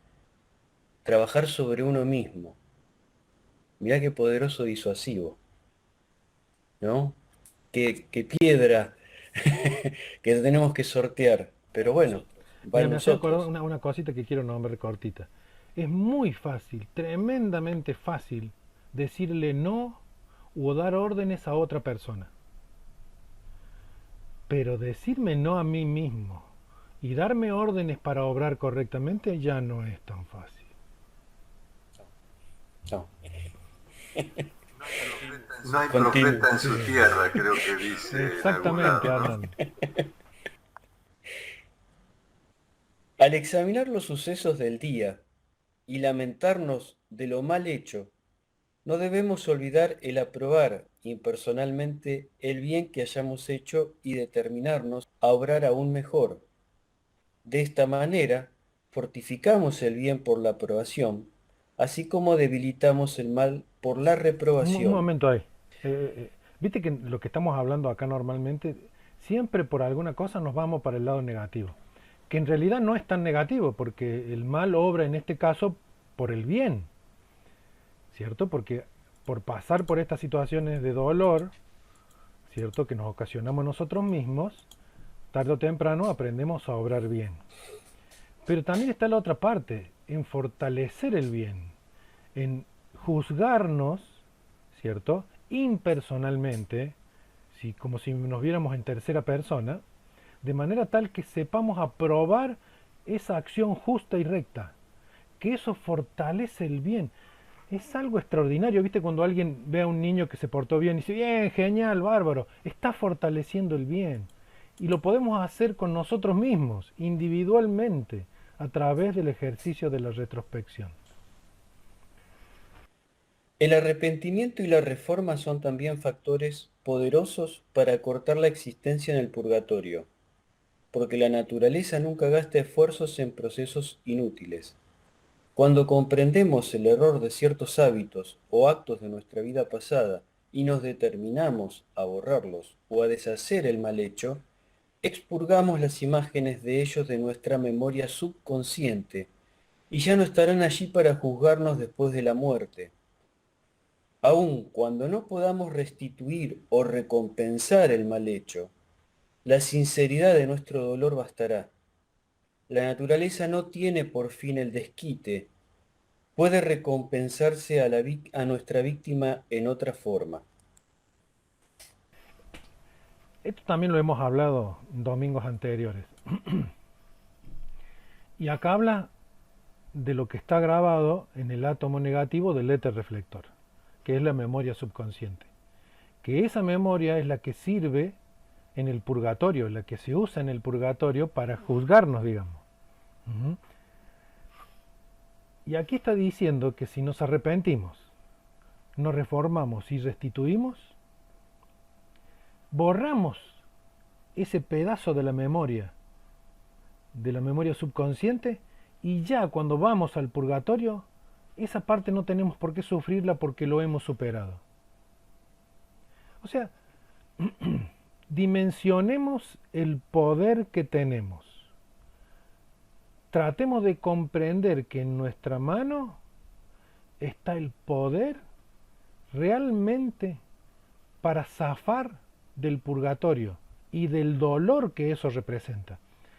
trabajar sobre uno mismo. Mirá qué poderoso disuasivo, ¿no? Qué piedra que tenemos que sortear. Pero bueno, va en Me hace acordar nosotros. una cosita que quiero nombrar cortita. Es muy fácil, tremendamente fácil, decirle no o dar órdenes a otra persona. Pero decirme no a mí mismo y darme órdenes para obrar correctamente ya no es tan fácil. No. No hay Continuo. profeta en su tierra, creo que dice. Exactamente, en algún lado, ¿no? Hernán. Al examinar los sucesos del día y lamentarnos de lo mal hecho, no debemos olvidar el aprobar impersonalmente el bien que hayamos hecho y determinarnos a obrar aún mejor. De esta manera, fortificamos el bien por la aprobación, así como debilitamos el mal por la Un reprobación. momento ahí. Viste que lo que estamos hablando acá normalmente, siempre por alguna cosa nos vamos para el lado negativo. Que en realidad no es tan negativo, porque el mal obra en este caso por el bien. ¿Cierto? Porque por pasar por estas situaciones de dolor, ¿cierto? Que nos ocasionamos nosotros mismos, tarde o temprano aprendemos a obrar bien. Pero también está la otra parte, en fortalecer el bien, en juzgarnos, ¿cierto? Impersonalmente, como si nos viéramos en tercera persona, de manera tal que sepamos aprobar esa acción justa y recta, que eso fortalece el bien. Es algo extraordinario, ¿viste? Cuando alguien ve a un niño que se portó bien y dice, bien, genial, bárbaro, está fortaleciendo el bien. Y lo podemos hacer con nosotros mismos, individualmente, a través del ejercicio de la retrospección. El arrepentimiento y la reforma son también factores poderosos para acortar la existencia en el purgatorio, porque la naturaleza nunca gasta esfuerzos en procesos inútiles. Cuando comprendemos el error de ciertos hábitos o actos de nuestra vida pasada y nos determinamos a borrarlos o a deshacer el mal hecho, expurgamos las imágenes de ellos de nuestra memoria subconsciente y ya no estarán allí para juzgarnos después de la muerte. Aun cuando no podamos restituir o recompensar el mal hecho, la sinceridad de nuestro dolor bastará. La naturaleza no tiene por fin el desquite, puede recompensarse a nuestra víctima en otra forma. Esto también lo hemos hablado en domingos anteriores. Y acá habla de lo que está grabado en el átomo negativo del éter reflector, que es la memoria subconsciente. Que esa memoria es la que sirve en el purgatorio, la que se usa en el purgatorio para juzgarnos, digamos. Y aquí está diciendo que si nos arrepentimos, nos reformamos y restituimos, borramos ese pedazo de la memoria subconsciente, y ya cuando vamos al purgatorio, esa parte no tenemos por qué sufrirla porque lo hemos superado. O sea, dimensionemos el poder que tenemos. Tratemos de comprender que en nuestra mano está el poder realmente para zafar del purgatorio y del dolor que eso representa.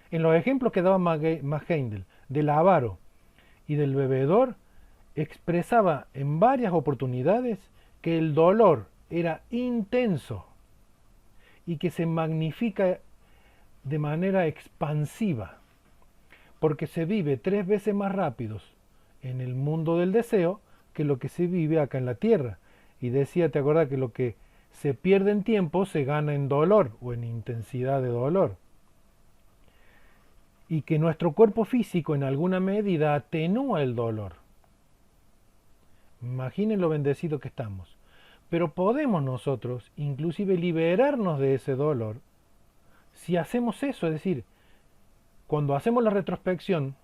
En los ejemplos que daba Max Heindel, del avaro y del bebedor, expresaba en varias oportunidades que el dolor era intenso y que se magnifica de manera expansiva, porque se vive 3 veces más rápido en el mundo del deseo que lo que se vive acá en la tierra. Y decía, ¿te acuerdas que lo que se pierde en tiempo se gana en dolor o en intensidad de dolor? Y que nuestro cuerpo físico en alguna medida atenúa el dolor. Imaginen lo bendecido que estamos. Pero podemos nosotros inclusive liberarnos de ese dolor si hacemos eso, es decir, cuando hacemos la retrospección,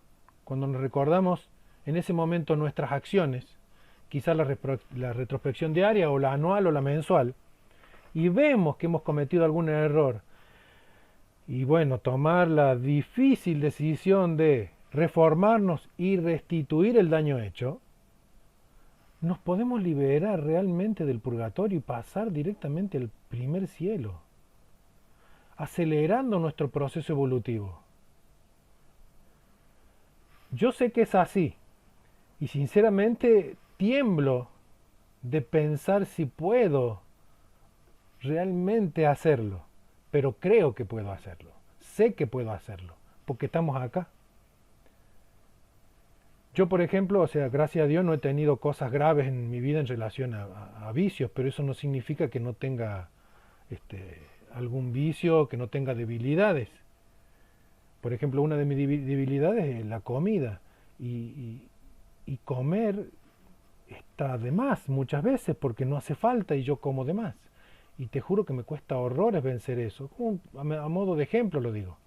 cuando nos recordamos en ese momento nuestras acciones, quizás la retrospección diaria o la anual o la mensual, y vemos que hemos cometido algún error, y bueno, tomar la difícil decisión de reformarnos y restituir el daño hecho, nos podemos liberar realmente del purgatorio y pasar directamente al primer cielo, acelerando nuestro proceso evolutivo. Yo sé que es así y sinceramente tiemblo de pensar si puedo realmente hacerlo, pero creo que puedo hacerlo, sé que puedo hacerlo, porque estamos acá. Yo, por ejemplo, o sea, gracias a Dios no he tenido cosas graves en mi vida en relación a vicios, pero eso no significa que no tenga algún vicio, que no tenga debilidades. Por ejemplo, una de mis debilidades es la comida. Y comer está de más muchas veces porque no hace falta y yo como de más. Y te juro que me cuesta horrores vencer eso. A modo de ejemplo lo digo.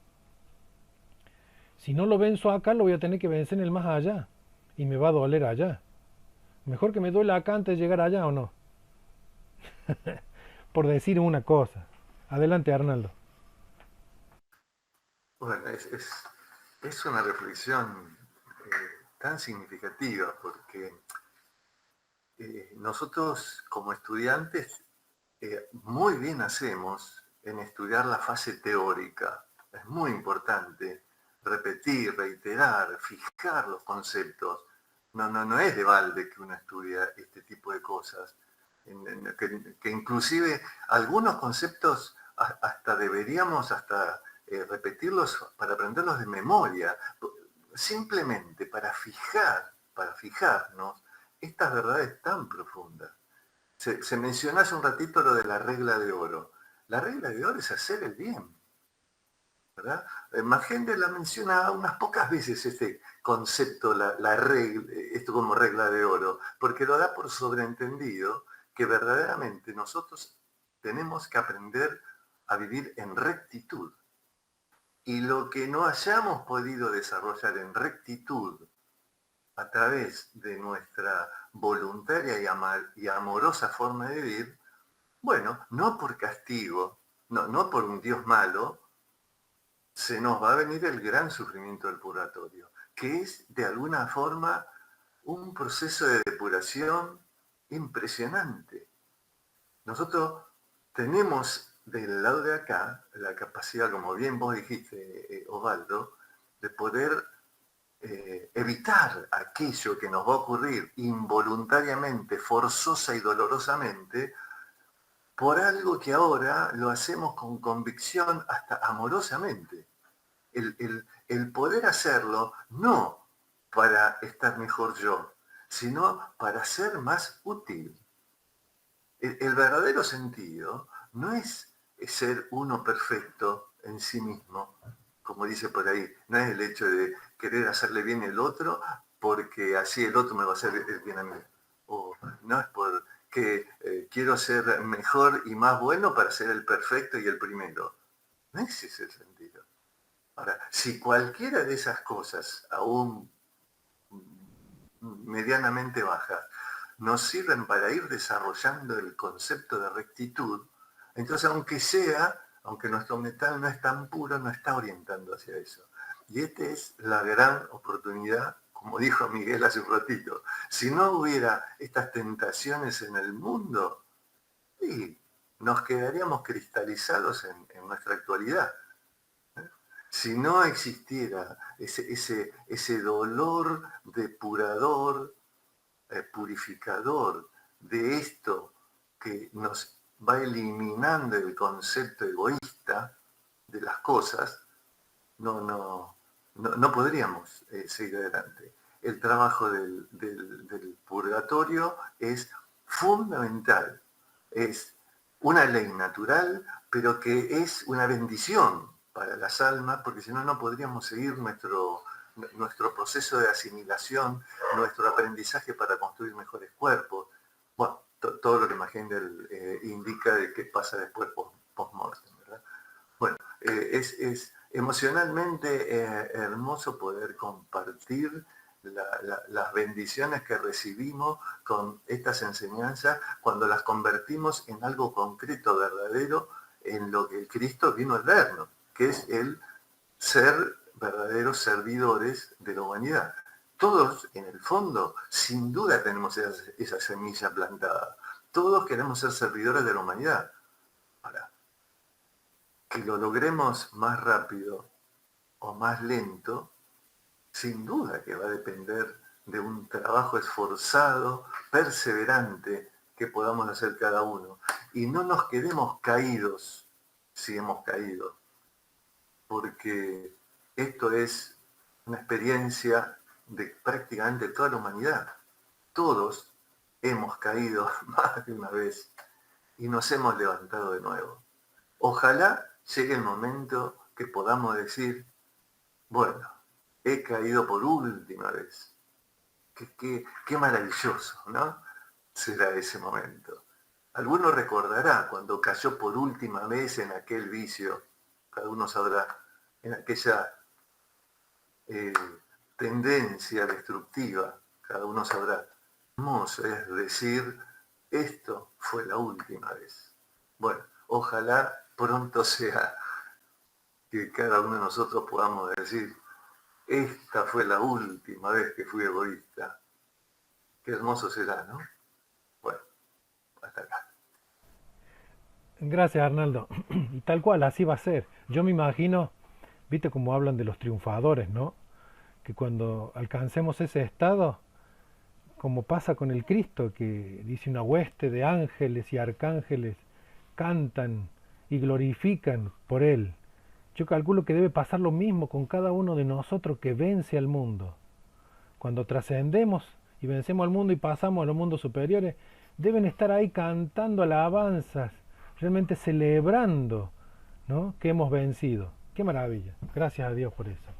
Si no lo venzo acá, lo voy a tener que vencer en el más allá. Y me va a doler allá. Mejor que me duela acá antes de llegar allá, ¿o no? Por decir una cosa. Adelante, Arnaldo. Bueno, es una reflexión tan significativa porque nosotros como estudiantes muy bien hacemos en estudiar la fase teórica. Es muy importante repetir, reiterar, fijar los conceptos. No es de balde que uno estudia este tipo de cosas. Que inclusive algunos conceptos hasta deberíamos repetirlos para aprenderlos de memoria, simplemente para fijarnos estas verdades tan profundas. Se mencionó hace un ratito lo de la regla de oro. La regla de oro es hacer el bien, ¿verdad? Magende la menciona unas pocas veces este concepto, la regla, esto como regla de oro, porque lo da por sobreentendido que verdaderamente nosotros tenemos que aprender a vivir en rectitud. Y lo que no hayamos podido desarrollar en rectitud a través de nuestra voluntaria y amorosa forma de vivir, bueno, no por castigo, no por un Dios malo, se nos va a venir el gran sufrimiento del purgatorio, que es de alguna forma un proceso de depuración impresionante. Nosotros tenemos del lado de acá la capacidad, como bien vos dijiste, Osvaldo, de poder evitar aquello que nos va a ocurrir involuntariamente, forzosa y dolorosamente, por algo que ahora lo hacemos con convicción hasta amorosamente. El poder hacerlo no para estar mejor yo, sino para ser más útil. El verdadero sentido no es ser uno perfecto en sí mismo, como dice por ahí, no es el hecho de querer hacerle bien al otro porque así el otro me va a hacer bien a mí. O no es porque quiero ser mejor y más bueno para ser el perfecto y el primero. No ese es el sentido. Ahora, si cualquiera de esas cosas, aún medianamente bajas, nos sirven para ir desarrollando el concepto de rectitud, entonces aunque nuestro metal no es tan puro, no está orientando hacia eso. Y esta es la gran oportunidad, como dijo Miguel hace un ratito. Si no hubiera estas tentaciones en el mundo, sí, nos quedaríamos cristalizados en nuestra actualidad. Si no existiera ese dolor depurador, purificador de esto que nos va eliminando el concepto egoísta de las cosas, no podríamos seguir adelante. El trabajo del purgatorio es fundamental, es una ley natural, pero que es una bendición para las almas, porque si no, no podríamos seguir nuestro proceso de asimilación, nuestro aprendizaje para construir mejores cuerpos. Bueno, todo lo que Magende indica de qué pasa después post-mortem, ¿verdad? Bueno, es emocionalmente hermoso poder compartir las bendiciones que recibimos con estas enseñanzas cuando las convertimos en algo concreto, verdadero, en lo que Cristo vino a darnos, que es el ser verdaderos servidores de la humanidad. Todos, en el fondo, sin duda tenemos esa semilla plantada. Todos queremos ser servidores de la humanidad. Ahora, que lo logremos más rápido o más lento, sin duda que va a depender de un trabajo esforzado, perseverante, que podamos hacer cada uno. Y no nos quedemos caídos si hemos caído, porque esto es una experiencia de prácticamente toda la humanidad. Todos hemos caído más de una vez y nos hemos levantado de nuevo. Ojalá llegue el momento que podamos decir, bueno, he caído por última vez. Qué maravilloso, ¿no? Será ese momento. Alguno recordará cuando cayó por última vez en aquel vicio, cada uno sabrá, en aquella tendencia destructiva, cada uno sabrá. Hermoso es decir, esto fue la última vez. Bueno, ojalá pronto sea que cada uno de nosotros podamos decir, esta fue la última vez que fui egoísta. Qué hermoso será, ¿no? Bueno, hasta acá. Gracias, Arnaldo. Y tal cual, así va a ser. Yo me imagino, viste cómo hablan de los triunfadores, ¿no? Que cuando alcancemos ese estado, como pasa con el Cristo, que dice una hueste de ángeles y arcángeles cantan y glorifican por Él. Yo calculo que debe pasar lo mismo con cada uno de nosotros que vence al mundo. Cuando trascendemos y vencemos al mundo y pasamos a los mundos superiores, deben estar ahí cantando alabanzas, realmente celebrando, ¿no?, que hemos vencido. ¡Qué maravilla! Gracias a Dios por eso.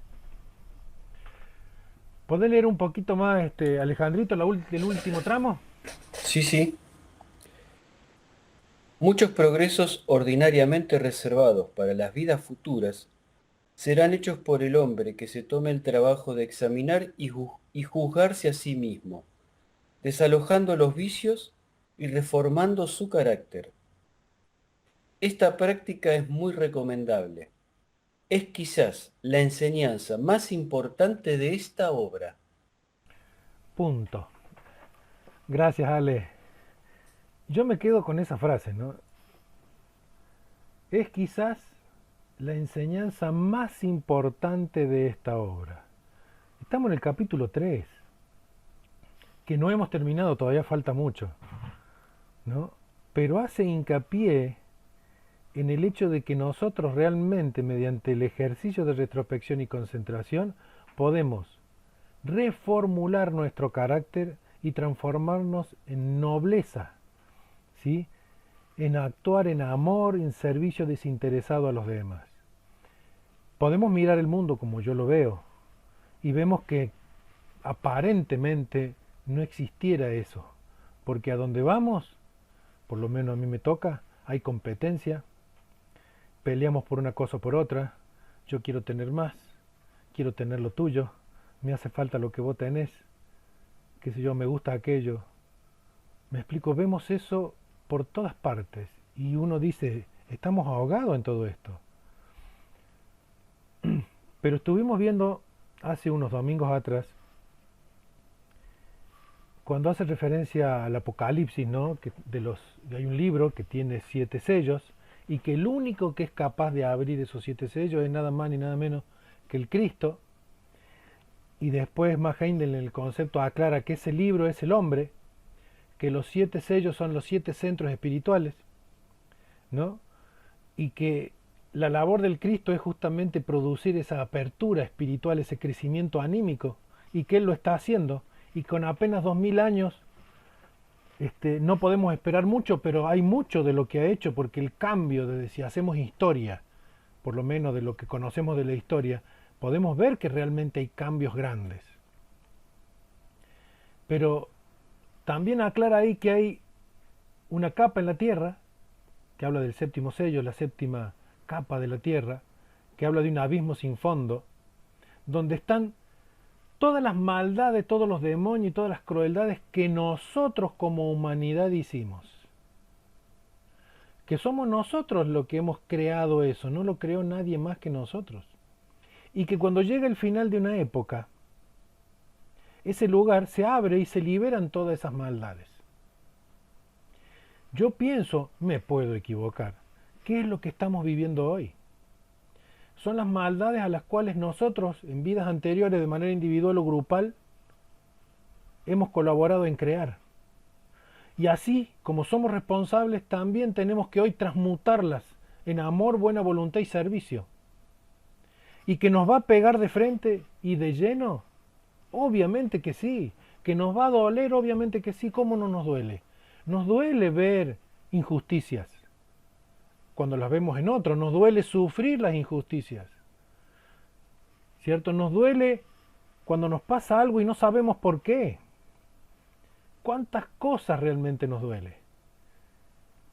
¿Podés leer un poquito más, Alejandrito, el último tramo? Sí, sí. Muchos progresos ordinariamente reservados para las vidas futuras serán hechos por el hombre que se tome el trabajo de examinar y juzgarse a sí mismo, desalojando los vicios y reformando su carácter. Esta práctica es muy recomendable. Es quizás la enseñanza más importante de esta obra. Punto. Gracias, Ale. Yo me quedo con esa frase, ¿no? Es quizás la enseñanza más importante de esta obra. Estamos en el capítulo 3, que no hemos terminado, todavía falta mucho, ¿no? Pero hace hincapié en el hecho de que nosotros realmente, mediante el ejercicio de retrospección y concentración, podemos reformular nuestro carácter y transformarnos en nobleza, ¿sí?, en actuar en amor, en servicio desinteresado a los demás. Podemos mirar el mundo como yo lo veo y vemos que aparentemente no existiera eso, porque a donde vamos, por lo menos a mí me toca, hay competencia, peleamos por una cosa o por otra, yo quiero tener más, quiero tener lo tuyo, me hace falta lo que vos tenés, qué sé yo, me gusta aquello. Me explico, vemos eso por todas partes y uno dice, estamos ahogados en todo esto. Pero estuvimos viendo hace unos domingos atrás, cuando hace referencia al Apocalipsis, ¿no?, que hay un libro que tiene 7 sellos y que el único que es capaz de abrir esos 7 sellos es nada más ni nada menos que el Cristo. Y después Max Heindel en el concepto aclara que ese libro es el hombre, que los 7 sellos son los 7 centros espirituales, ¿no?, y que la labor del Cristo es justamente producir esa apertura espiritual, ese crecimiento anímico, y que Él lo está haciendo, y con apenas 2000 años no podemos esperar mucho, pero hay mucho de lo que ha hecho, porque el cambio, desde si hacemos historia, por lo menos de lo que conocemos de la historia, podemos ver que realmente hay cambios grandes. Pero también aclara ahí que hay una capa en la tierra, que habla del 7º sello, la 7ª capa de la tierra, que habla de un abismo sin fondo, donde están todas las maldades, todos los demonios y todas las crueldades que nosotros como humanidad hicimos. Que somos nosotros los que hemos creado eso, no lo creó nadie más que nosotros. Y que cuando llega el final de una época, ese lugar se abre y se liberan todas esas maldades. Yo pienso, me puedo equivocar, ¿qué es lo que estamos viviendo hoy? son las maldades a las cuales nosotros, en vidas anteriores, de manera individual o grupal, hemos colaborado en crear. Y así, como somos responsables, también tenemos que hoy transmutarlas en amor, buena voluntad y servicio. ¿Y que nos va a pegar de frente y de lleno? Obviamente que sí. ¿Que nos va a doler? Obviamente que sí. ¿Cómo no nos duele? Nos duele ver injusticias cuando las vemos en otros. Nos duele sufrir las injusticias, ¿cierto? Nos duele cuando nos pasa algo y no sabemos por qué. ¿Cuántas cosas realmente nos duele?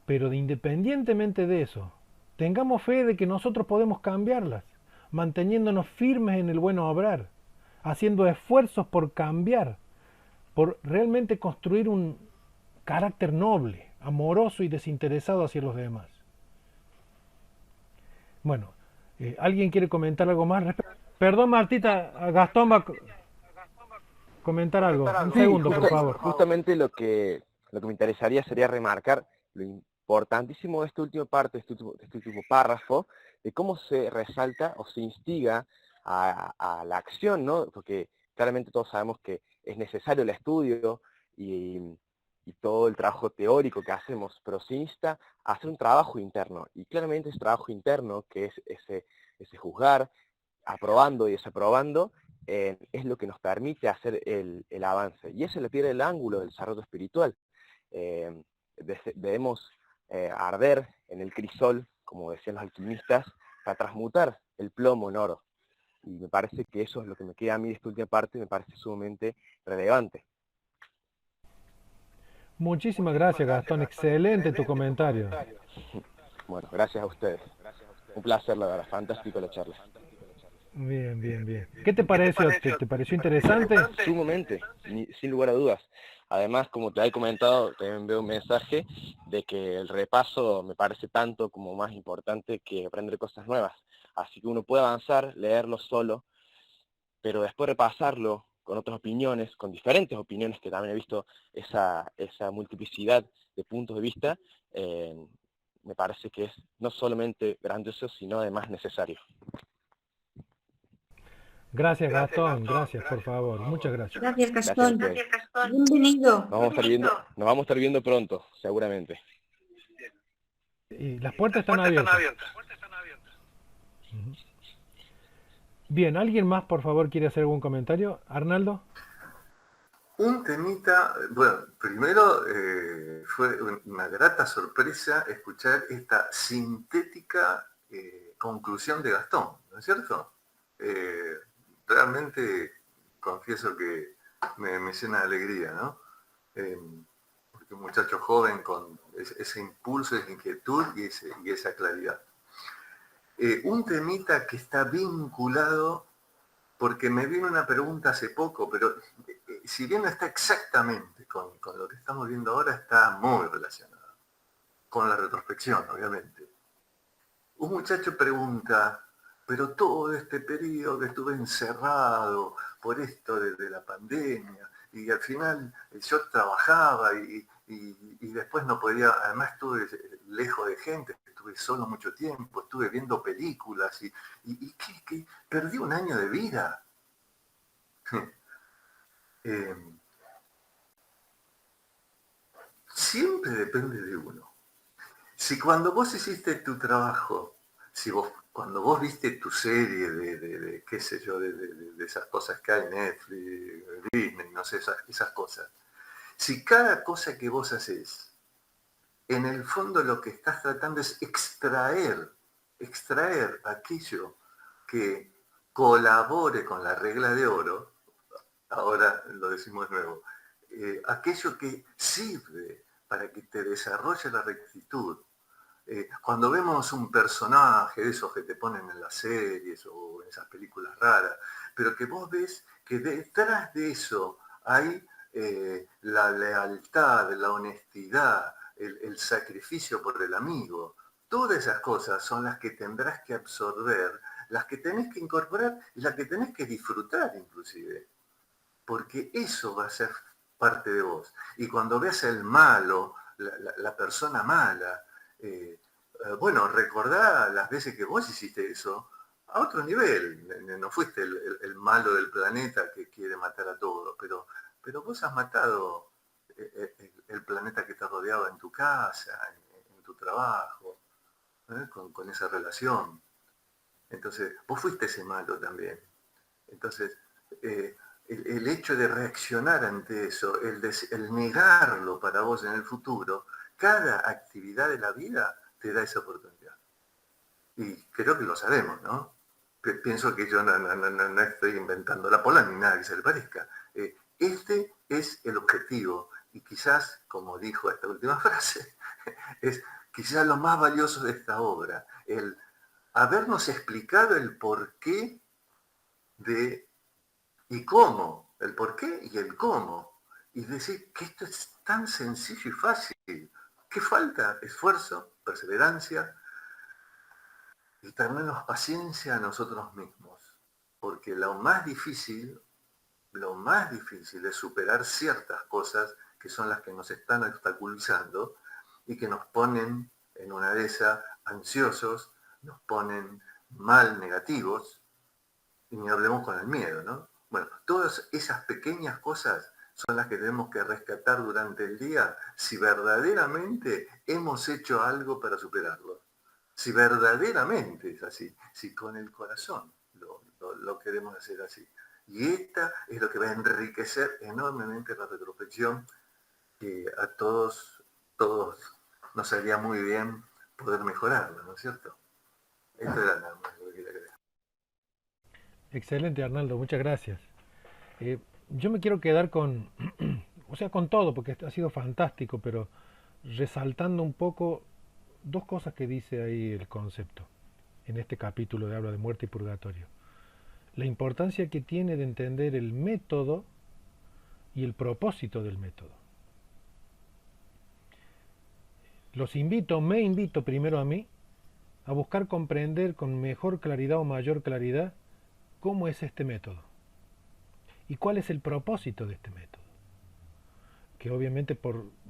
Pero independientemente de eso, tengamos fe de que nosotros podemos cambiarlas, manteniéndonos firmes en el buen obrar, haciendo esfuerzos por cambiar, por realmente construir un carácter noble, amoroso y desinteresado hacia los demás. Bueno, ¿alguien quiere comentar algo más? Perdón, Martita, Gastón va a comentar algo. Un segundo, por favor. Justamente lo que me interesaría sería remarcar lo importantísimo de esta última parte, de este último párrafo, de cómo se resalta o se instiga a la acción, ¿no? Porque claramente todos sabemos que es necesario el estudio y todo el trabajo teórico que hacemos, pero se insta a hacer un trabajo interno. Y claramente ese trabajo interno, que es ese juzgar, aprobando y desaprobando, es lo que nos permite hacer el avance. Y ese le pierde el ángulo del desarrollo espiritual. Debemos arder en el crisol, como decían los alquimistas, para transmutar el plomo en oro. Y me parece que eso es lo que me queda a mí de esta última parte, me parece sumamente relevante. Muchísimas gracias, Gastón. Excelente tu comentario. Bueno, gracias a ustedes. Un placer, la verdad. Fantástico la charla. Bien, bien, bien. ¿Qué te pareció? ¿Te pareció interesante? Sumamente, sin lugar a dudas. Además, como te he comentado, también veo un mensaje de que el repaso me parece tanto como más importante que aprender cosas nuevas. Así que uno puede avanzar, leerlo solo, pero después repasarlo con otras opiniones, con diferentes opiniones, que también he visto esa multiplicidad de puntos de vista, me parece que es no solamente grandioso, sino además necesario. Gracias, Gastón. Gracias, por favor. Muchas gracias. Gracias, Gastón. Gracias a ustedes. Bienvenido. Nos vamos a estar viendo pronto, seguramente. Y las puertas están abiertas. Bien, ¿alguien más, por favor, quiere hacer algún comentario? ¿Arnaldo? Un temita, bueno, primero fue una grata sorpresa escuchar esta sintética conclusión de Gastón, ¿no es cierto? Realmente confieso que me llena de alegría, ¿no? Porque un muchacho joven con ese impulso, esa inquietud y esa claridad. Un temita que está vinculado, porque me vino una pregunta hace poco, pero si bien no está exactamente con lo que estamos viendo ahora, está muy relacionado con la retrospección, obviamente. Un muchacho pregunta, pero todo este periodo que estuve encerrado por esto de la pandemia, y al final yo trabajaba y después no podía, además estuve lejos de gente, estuve solo mucho tiempo, estuve viendo películas y ¿qué? Perdí un año de vida. Siempre depende de uno. Si cuando vos hiciste tu trabajo, cuando vos viste tu serie de qué sé yo, de esas cosas que hay, Netflix, Disney, no sé, esas cosas, si cada cosa que vos haces, en el fondo lo que estás tratando es extraer aquello que colabore con la regla de oro, ahora lo decimos de nuevo, aquello que sirve para que te desarrolle la rectitud. Cuando vemos un personaje de esos que te ponen en las series o en esas películas raras, pero que vos ves que detrás de eso hay la lealtad, la honestidad, el sacrificio por el amigo, todas esas cosas son las que tendrás que absorber, las que tenés que incorporar y las que tenés que disfrutar inclusive, porque eso va a ser parte de vos. Y cuando veas el malo, la persona mala, bueno, recordá las veces que vos hiciste eso, a otro nivel. No fuiste el malo del planeta que quiere matar a todos, pero vos has matado el planeta que te rodeaba en tu casa, en tu trabajo, con esa relación. Entonces, vos fuiste ese malo también. Entonces, el hecho de reaccionar ante eso, el negarlo para vos en el futuro, cada actividad de la vida te da esa oportunidad. Y creo que lo sabemos, ¿no? Pienso que yo no estoy inventando la pola ni nada que se le parezca. Este es el objetivo. Y quizás, como dijo esta última frase, es quizás lo más valioso de esta obra, el habernos explicado el porqué y cómo, el porqué y el cómo, y decir que esto es tan sencillo y fácil. ¿Qué falta? Esfuerzo, perseverancia y tenernos paciencia a nosotros mismos, porque lo más difícil es superar ciertas cosas que son las que nos están obstaculizando y que nos ponen en una de esas ansiosos, nos ponen mal, negativos, y ni hablemos con el miedo, ¿no? Bueno, todas esas pequeñas cosas son las que tenemos que rescatar durante el día si verdaderamente hemos hecho algo para superarlo. Si verdaderamente es así, si con el corazón lo queremos hacer así. Y esta es lo que va a enriquecer enormemente la retrospección, que a todos nos haría muy bien poder mejorarla, ¿no es cierto? Esto era nada más lo que quería creer. Excelente, Arnaldo, muchas gracias. Yo me quiero quedar con todo, porque ha sido fantástico, pero resaltando un poco dos cosas que dice ahí el concepto, en este capítulo de habla de muerte y purgatorio. La importancia que tiene de entender el método y el propósito del método. Me invito primero a mí a buscar comprender con mejor claridad o mayor claridad cómo es este método y cuál es el propósito de este método. Que obviamente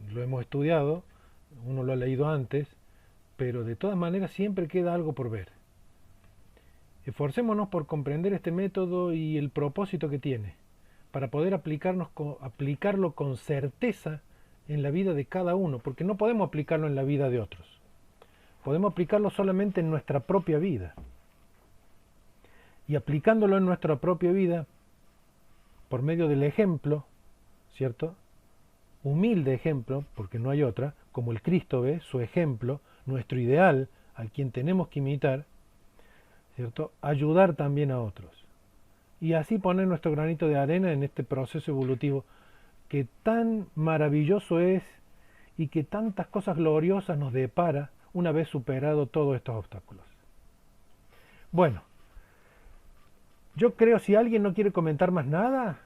lo hemos estudiado, uno lo ha leído antes, pero de todas maneras siempre queda algo por ver. Esforcémonos por comprender este método y el propósito que tiene, para poder aplicarlo con certeza en la vida de cada uno, porque no podemos aplicarlo en la vida de otros. Podemos aplicarlo solamente en nuestra propia vida. Y aplicándolo en nuestra propia vida, por medio del ejemplo, ¿cierto? Humilde ejemplo, porque no hay otra, como el Cristo ve, su ejemplo, nuestro ideal, al quien tenemos que imitar, ¿cierto? Ayudar también a otros. Y así poner nuestro granito de arena en este proceso evolutivo que tan maravilloso es y que tantas cosas gloriosas nos depara una vez superado todos estos obstáculos. Bueno, yo creo, si alguien no quiere comentar más nada,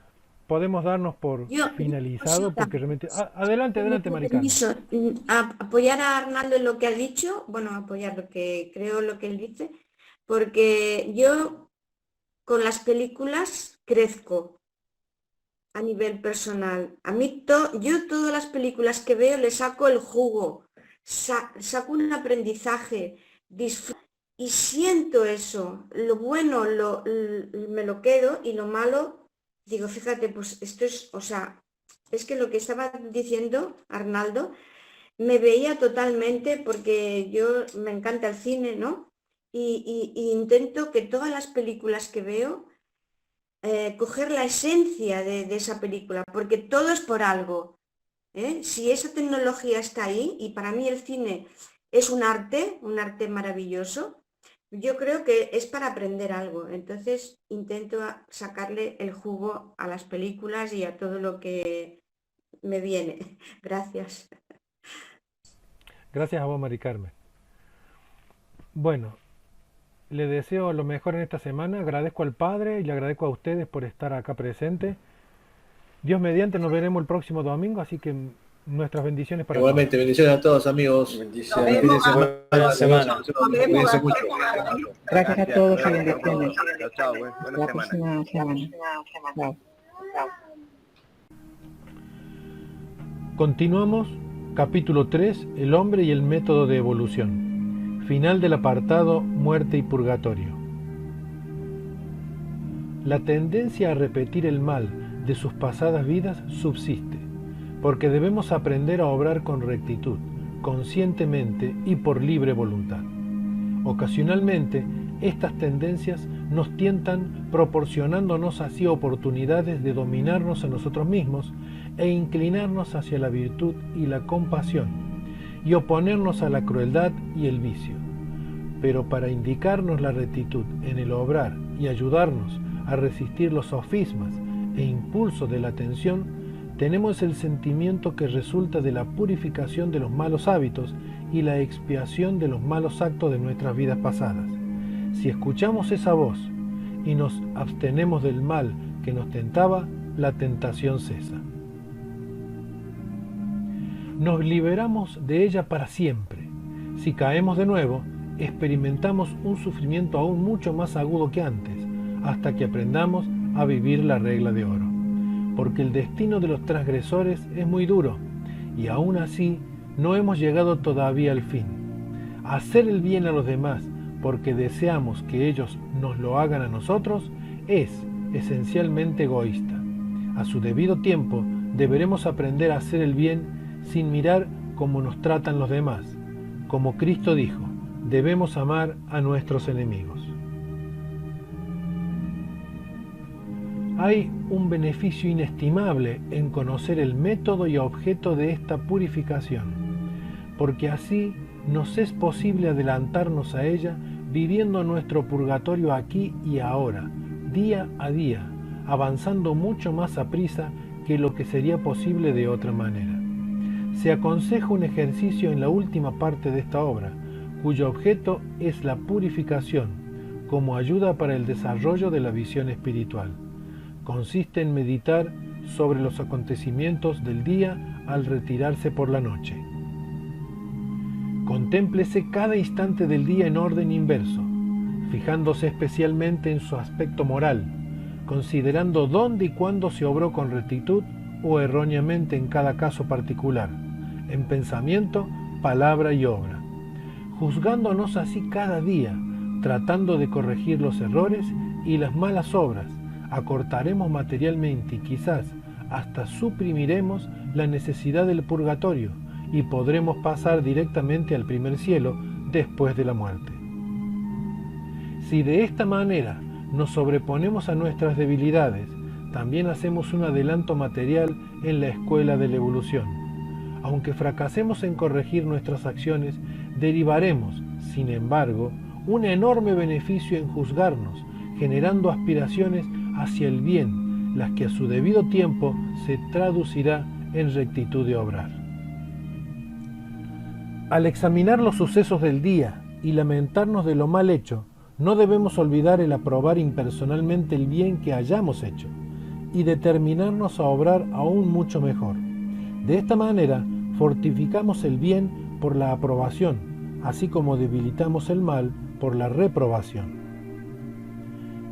podemos darnos por finalizado, porque realmente... adelante, Mari Carmen. Apoyar a Arnaldo en lo que ha dicho, apoyar lo que él dice, porque yo con las películas crezco a nivel personal. A mí yo todas las películas que veo le saco el jugo, saco un aprendizaje, y siento eso. Lo bueno me lo quedo y lo malo digo, fíjate, pues esto es que lo que estaba diciendo Arnaldo me veía totalmente, porque yo me encanta el cine, ¿no? Y intento que todas las películas que veo coger la esencia de esa película, porque todo es por algo. Si esa tecnología está ahí, y para mí el cine es un arte maravilloso, yo creo que es para aprender algo. Entonces intento sacarle el jugo a las películas y a todo lo que me viene. Gracias. Gracias a vos, Mari Carmen. Bueno, le deseo lo mejor en esta semana. Agradezco al Padre y le agradezco a ustedes por estar acá presentes. Dios mediante, nos veremos el próximo domingo, así que nuestras bendiciones para igualmente, todos. Bendiciones a todos, amigos. Bendiciones. Buena semana. Cuídense mucho. Gracias a todos y bendiciones. Chao, buena semana. Chao. Continuamos, capítulo 3, el hombre y el método de evolución. Final del apartado Muerte y Purgatorio. la tendencia a repetir el mal de sus pasadas vidas subsiste, porque debemos aprender a obrar con rectitud, conscientemente y por libre voluntad. Ocasionalmente, estas tendencias nos tientan proporcionándonos así oportunidades de dominarnos a nosotros mismos e inclinarnos hacia la virtud y la compasión, y oponernos a la crueldad y el vicio. Pero para indicarnos la rectitud en el obrar y ayudarnos a resistir los sofismas e impulsos de la atención, tenemos el sentimiento que resulta de la purificación de los malos hábitos y la expiación de los malos actos de nuestras vidas pasadas. Si escuchamos esa voz y nos abstenemos del mal que nos tentaba, la tentación cesa. Nos liberamos de ella para siempre. Si caemos de nuevo, experimentamos un sufrimiento aún mucho más agudo que antes, hasta que aprendamos a vivir la regla de oro. Porque el destino de los transgresores es muy duro, y aún así no hemos llegado todavía al fin. Hacer el bien a los demás porque deseamos que ellos nos lo hagan a nosotros es esencialmente egoísta. A su debido tiempo deberemos aprender a hacer el bien sin mirar cómo nos tratan los demás. Como Cristo dijo, debemos amar a nuestros enemigos. Hay un beneficio inestimable en conocer el método y objeto de esta purificación, porque así nos es posible adelantarnos a ella viviendo nuestro purgatorio aquí y ahora, día a día, avanzando mucho más aprisa que lo que sería posible de otra manera. Se aconseja un ejercicio en la última parte de esta obra, cuyo objeto es la purificación, como ayuda para el desarrollo de la visión espiritual. Consiste en meditar sobre los acontecimientos del día al retirarse por la noche. Contémplese cada instante del día en orden inverso, fijándose especialmente en su aspecto moral, considerando dónde y cuándo se obró con rectitud o erróneamente en cada caso particular, en pensamiento, palabra y obra, juzgándonos así cada día, tratando de corregir los errores y las malas obras, acortaremos materialmente y quizás hasta suprimiremos la necesidad del purgatorio y podremos pasar directamente al primer cielo después de la muerte. Si de esta manera nos sobreponemos a nuestras debilidades, también hacemos un adelanto material en la escuela de la evolución. Aunque fracasemos en corregir nuestras acciones, derivaremos, sin embargo, un enorme beneficio en juzgarnos, generando aspiraciones hacia el bien, las que a su debido tiempo se traducirá en rectitud de obrar. Al examinar los sucesos del día y lamentarnos de lo mal hecho, no debemos olvidar el aprobar impersonalmente el bien que hayamos hecho y determinarnos a obrar aún mucho mejor. De esta manera, fortificamos el bien por la aprobación, así como debilitamos el mal por la reprobación.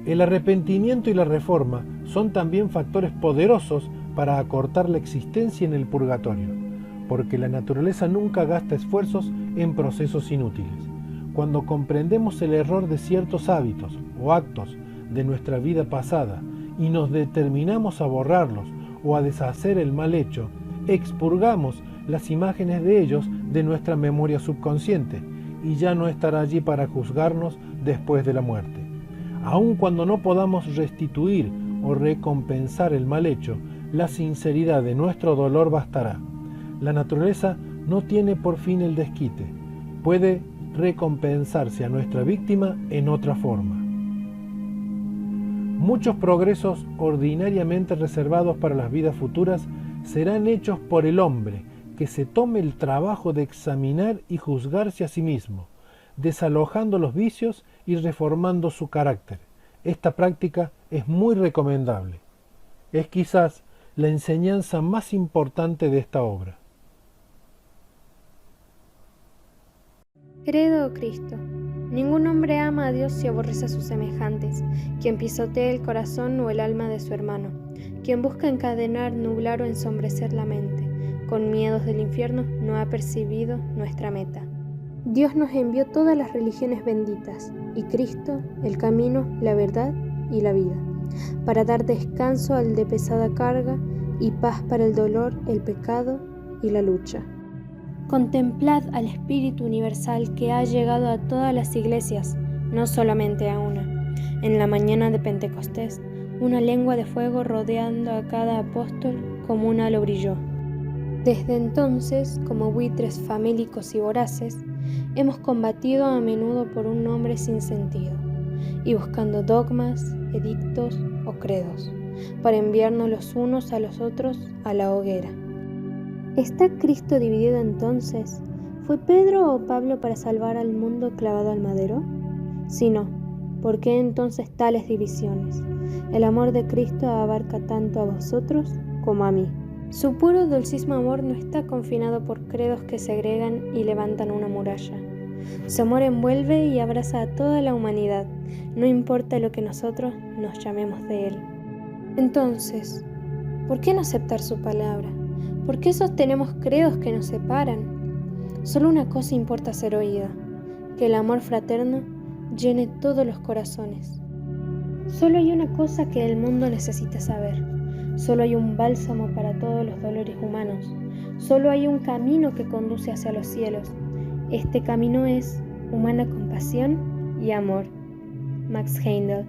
El arrepentimiento y la reforma son también factores poderosos para acortar la existencia en el purgatorio, porque la naturaleza nunca gasta esfuerzos en procesos inútiles. Cuando comprendemos el error de ciertos hábitos o actos de nuestra vida pasada y nos determinamos a borrarlos o a deshacer el mal hecho, expurgamos las imágenes de ellos de nuestra memoria subconsciente y ya no estará allí para juzgarnos después de la muerte. Aun cuando no podamos restituir o recompensar el mal hecho, la sinceridad de nuestro dolor bastará. La naturaleza no tiene por fin el desquite, puede recompensarse a nuestra víctima en otra forma. Muchos progresos ordinariamente reservados para las vidas futuras serán hechos por el hombre que se tome el trabajo de examinar y juzgarse a sí mismo, desalojando los vicios y reformando su carácter. Esta práctica es muy recomendable. Es quizás la enseñanza más importante de esta obra. Credo Cristo. Ningún hombre ama a Dios si aborrece a sus semejantes, quien pisotea el corazón o el alma de su hermano, quien busca encadenar, nublar o ensombrecer la mente, con miedos del infierno no ha percibido nuestra meta. Dios nos envió todas las religiones benditas, y Cristo, el camino, la verdad y la vida. para dar descanso al de pesada carga y paz para el dolor, el pecado y la lucha. Contemplad al Espíritu Universal que ha llegado a todas las iglesias, no solamente a una. En la mañana de Pentecostés, una lengua de fuego rodeando a cada apóstol como un halo brilló. Desde entonces, como buitres famélicos y voraces, hemos combatido a menudo por un nombre sin sentido, y buscando dogmas, edictos o credos, para enviarnos los unos a los otros a la hoguera. ¿Está Cristo dividido entonces? ¿Fue Pedro o Pablo para salvar al mundo clavado al madero? Si no, ¿por qué entonces tales divisiones? El amor de Cristo abarca tanto a vosotros como a mí. Su puro dulcísimo amor no está confinado por credos que segregan y levantan una muralla. Su amor envuelve y abraza a toda la humanidad, no importa lo que nosotros nos llamemos de él. Entonces, ¿por qué no aceptar su palabra? ¿Por qué sostenemos credos que nos separan? Solo una cosa importa ser oída, que el amor fraterno llene todos los corazones. Solo hay una cosa que el mundo necesita saber. Solo hay un bálsamo para todos los dolores humanos. Solo hay un camino que conduce hacia los cielos. Este camino es humana compasión y amor. Max Heindel.